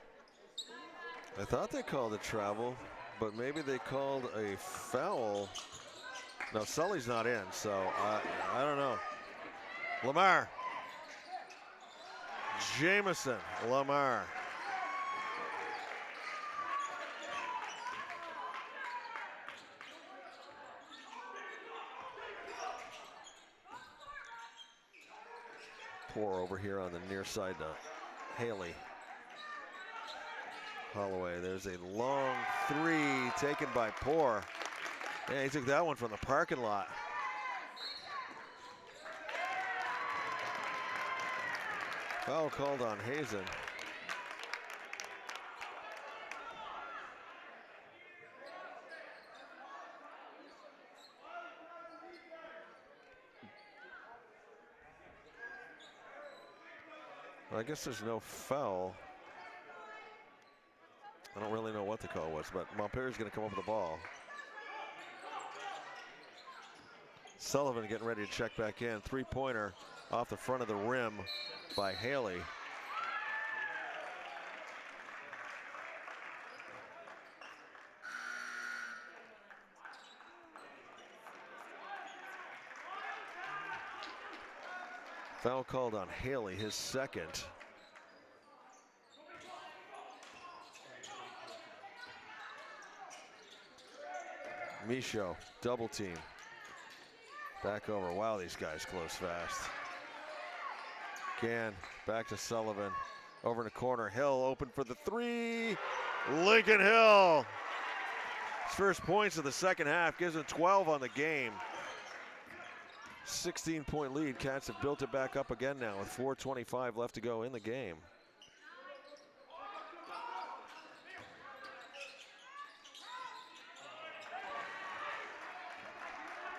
I thought they called a travel, but maybe they called a foul. No, Sully's not in, so I don't know. Lamar. Jamison, Lamar. Pour over here on the near side to Haley. Holloway, there's a long three taken by Poor. Yeah, he took that one from the parking lot. Foul called on Hazen. Well, I guess there's no foul. I don't really know what the call was, but Montpelier's going to come up with the ball. Sullivan getting ready to check back in. Three-pointer off the front of the rim by Haley. Foul called on Haley, his second. Michaud, double team. Back over. Wow, these guys close fast. Gann, back to Sullivan. Over in the corner. Hill open for the three. Lincoln Hill. His first points of the second half. Gives him 12 on the game. 16-point lead. Cats have built it back up again now with 4:25 left to go in the game.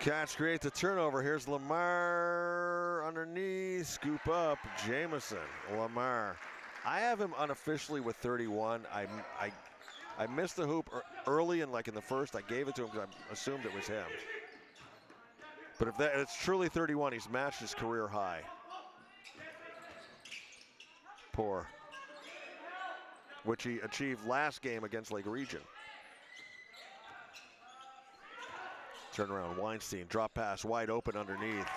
Cats create the turnover. Here's Lamar underneath. Scoop up. Jamison. Lamar. I have him unofficially with 31. I missed the hoop early in the first. I gave it to him because I assumed it was him. But if it's truly 31, he's matched his career high. Poor. Which he achieved last game against Lake Region. Turn around, Weinstein, drop pass, wide open underneath.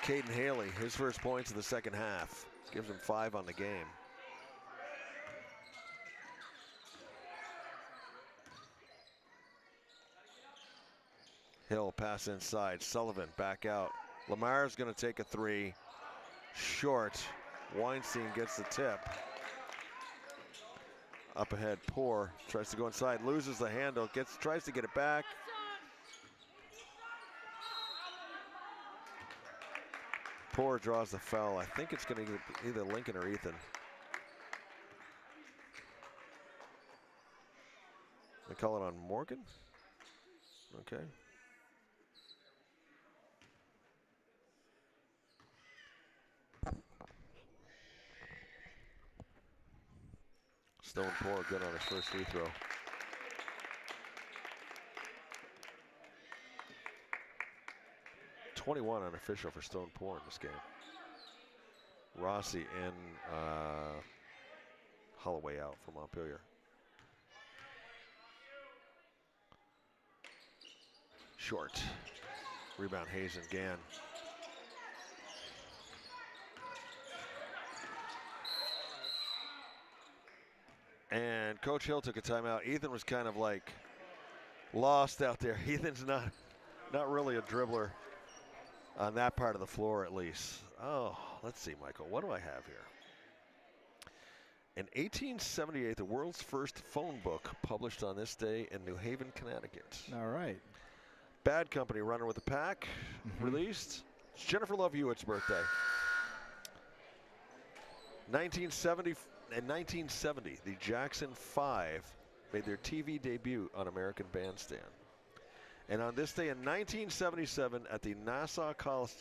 Caden Haley, his first points of the second half. Gives him 5 on the game. Hill pass inside, Sullivan back out. Lamar's gonna take a three, short. Weinstein gets the tip. Up ahead, Poor, tries to go inside, loses the handle, tries to get it back. Poor draws the foul. I think it's going to be either Lincoln or Ethan. They call it on Morgan? Okay. Stone Poor good on his first free throw. .21 unofficial for Stone Poor in this game. Rossi and Holloway out for Montpelier. Short. Rebound Hazen, Gann. And Coach Hill took a timeout. Ethan was kind of lost out there. Ethan's not really a dribbler on that part of the floor, at least. Oh, let's see, Michael. What do I have here? In 1878, the world's first phone book published on this day in New Haven, Connecticut. All right. Bad Company, Runner with the Pack, released. It's Jennifer Love Hewitt's birthday. 1970, in 1970, the Jackson 5 made their TV debut on American Bandstand. And on this day in 1977 at the Nassau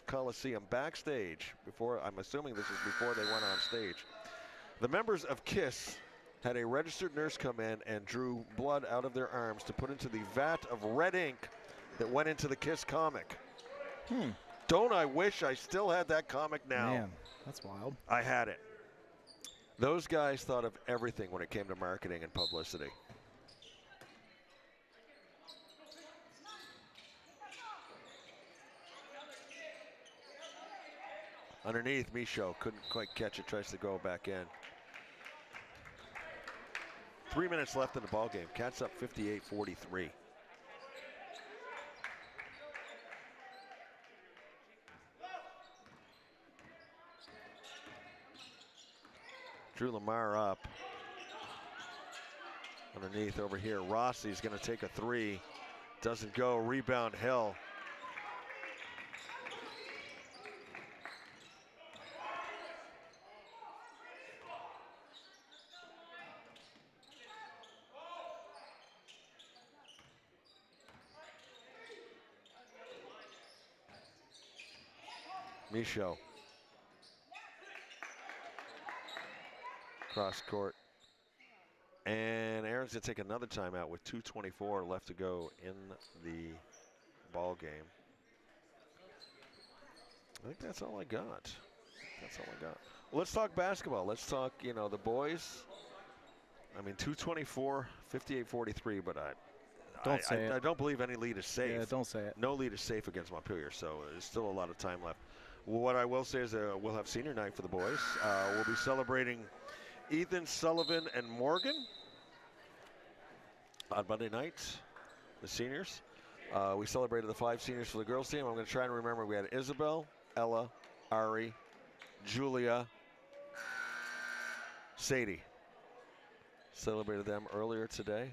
Coliseum backstage, before, I'm assuming this is before they went on stage, the members of KISS had a registered nurse come in and drew blood out of their arms to put into the vat of red ink that went into the KISS comic. Don't I wish I still had that comic now? Man, that's wild. I had it. Those guys thought of everything when it came to marketing and publicity. Underneath, Michaud couldn't quite catch it, tries to go back in. 3 minutes left in the ball game. Cats up 58-43. Drew Lamar up. Underneath over here, Rossi's going to take a three. Doesn't go. Rebound, Hill. Michaud. Cross court. And Aaron's going to take another timeout with 2:24 left to go in the ball game. I think that's all I got. That's all I got. Well, let's talk basketball. Let's talk, you know, the boys. I mean, 2:24, 58-43, but I don't believe any lead is safe. Yeah, don't say it. No lead is safe against Montpelier, so there's still a lot of time left. Well, what I will say is we'll have senior night for the boys. We'll be celebrating Ethan, Sullivan, and Morgan on Monday night, the seniors. We celebrated the 5 seniors for the girls team. I'm going to try and remember. We had Isabel, Ella, Ari, Julia, Sadie. Celebrated them earlier today.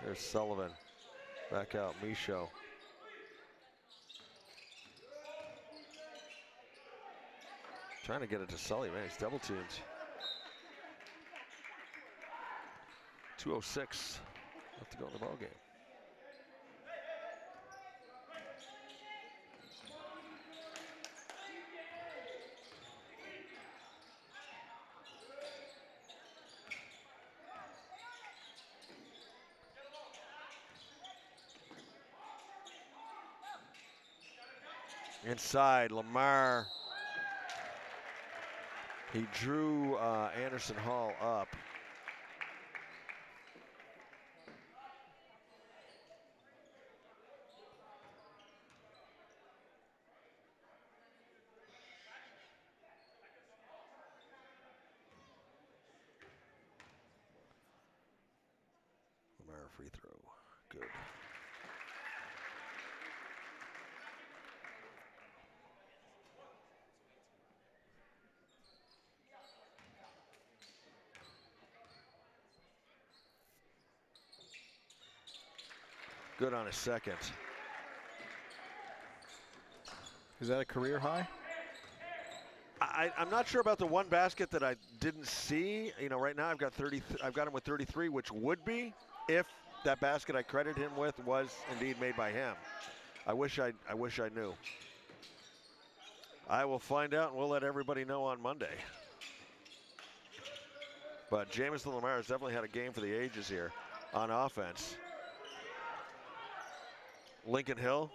There's Sullivan. Back out, Michaud. Trying to get it to Sully, man. He's double teamed. 2:06 left to go in the ball game. Inside, Lamar. He drew Anderson Hall up. Lamar free throw, good. Good on his second. Is that a career high? I'm not sure about the one basket that I didn't see. You know, right now I've got 30. I've got him with 33, which would be if that basket I credit him with was indeed made by him. I wish I knew. I will find out, and we'll let everybody know on Monday. But Jamison Lamar has definitely had a game for the ages here on offense. Lincoln Hill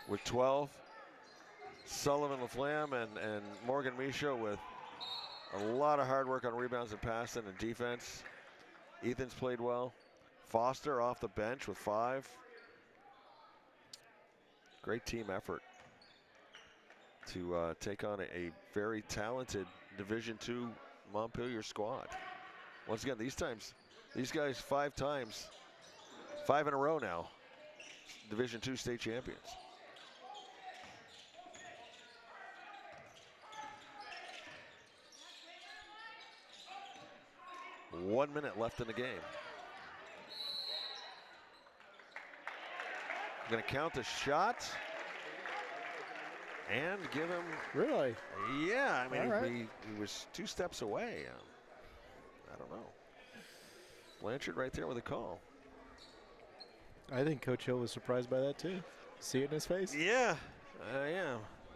with 12. Sullivan, LaFlamme, and Morgan Michaud with a lot of hard work on rebounds and passing and defense. Ethan's played well. Foster off the bench with 5. Great team effort to take on a very talented Division II Montpelier squad. Once again, these guys 5 times, 5 in a row now, Division II state champions. 1 minute left in the game. Going to count the shot and give him. Really? Yeah, I mean, All right. he was 2 steps away. I don't know. Blanchard right there with a call. I think Coach Hill was surprised by that too. See it in his face? Yeah, yeah.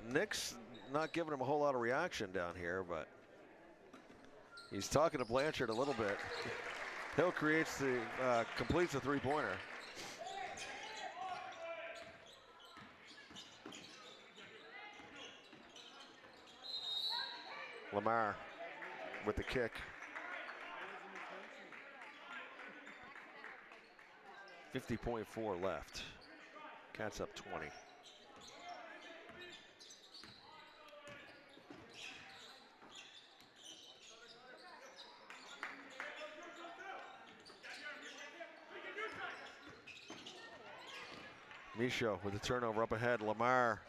Nick's not giving him a whole lot of reaction down here, but he's talking to Blanchard a little bit. Hill creates the, completes the 3-pointer. Lamar with the kick. 50.4 left. Cats up 20. Michaud with the turnover up ahead. Lamar.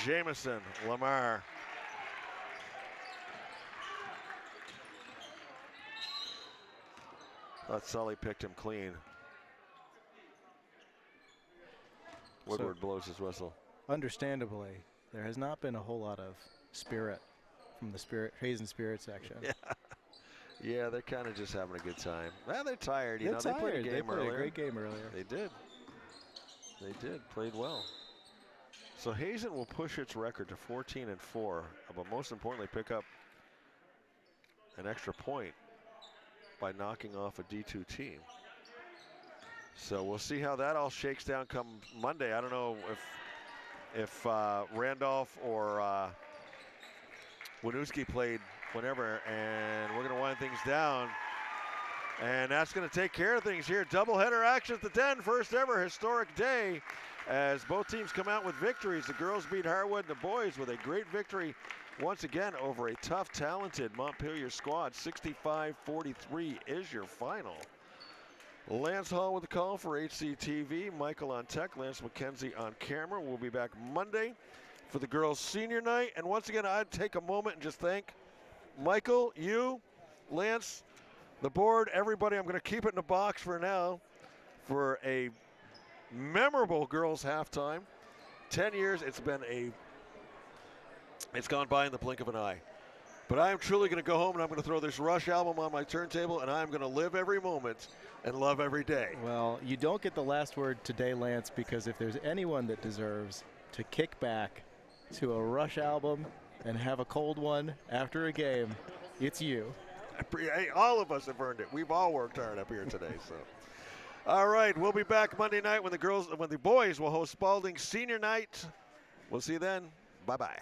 Jamison. Lamar. Thought Sully picked him clean. Woodward blows his whistle. Understandably, there has not been a whole lot of spirit from the Hazen Spirit section. Yeah. Yeah, they're kind of just having a good time. Well, they're tired. You know, Tired. they played a game They played earlier. a great game earlier. They did. They did. Played well. So Hazen will push its record to 14-4, but most importantly, pick up an extra point by knocking off a D2 team. So we'll see how that all shakes down come Monday. I don't know if Randolph or Winooski played whenever, and we're going to wind things down. And that's going to take care of things here. Doubleheader action at the Den. First ever historic day as both teams come out with victories. The girls beat Harwood and the boys with a great victory once again over a tough, talented Montpelier squad. 65-43 is your final. Lance Hall with the call for HCTV. Michael on tech. Lance McKenzie on camera. We'll be back Monday for the girls' senior night. And once again, I'd take a moment and just thank Michael, you, Lance, the board, everybody. I'm going to keep it in a box for now for a memorable girls' halftime. 10 years, it's gone by in the blink of an eye. But I am truly going to go home and I'm going to throw this Rush album on my turntable and I'm going to live every moment and love every day. Well, you don't get the last word today, Lance, because if there's anyone that deserves to kick back to a Rush album and have a cold one after a game, it's you. Hey, all of us have earned it. We've all worked hard up here today. So, all right, we'll be back Monday night when the boys will host Spalding Senior Night. We'll see you then. Bye-bye.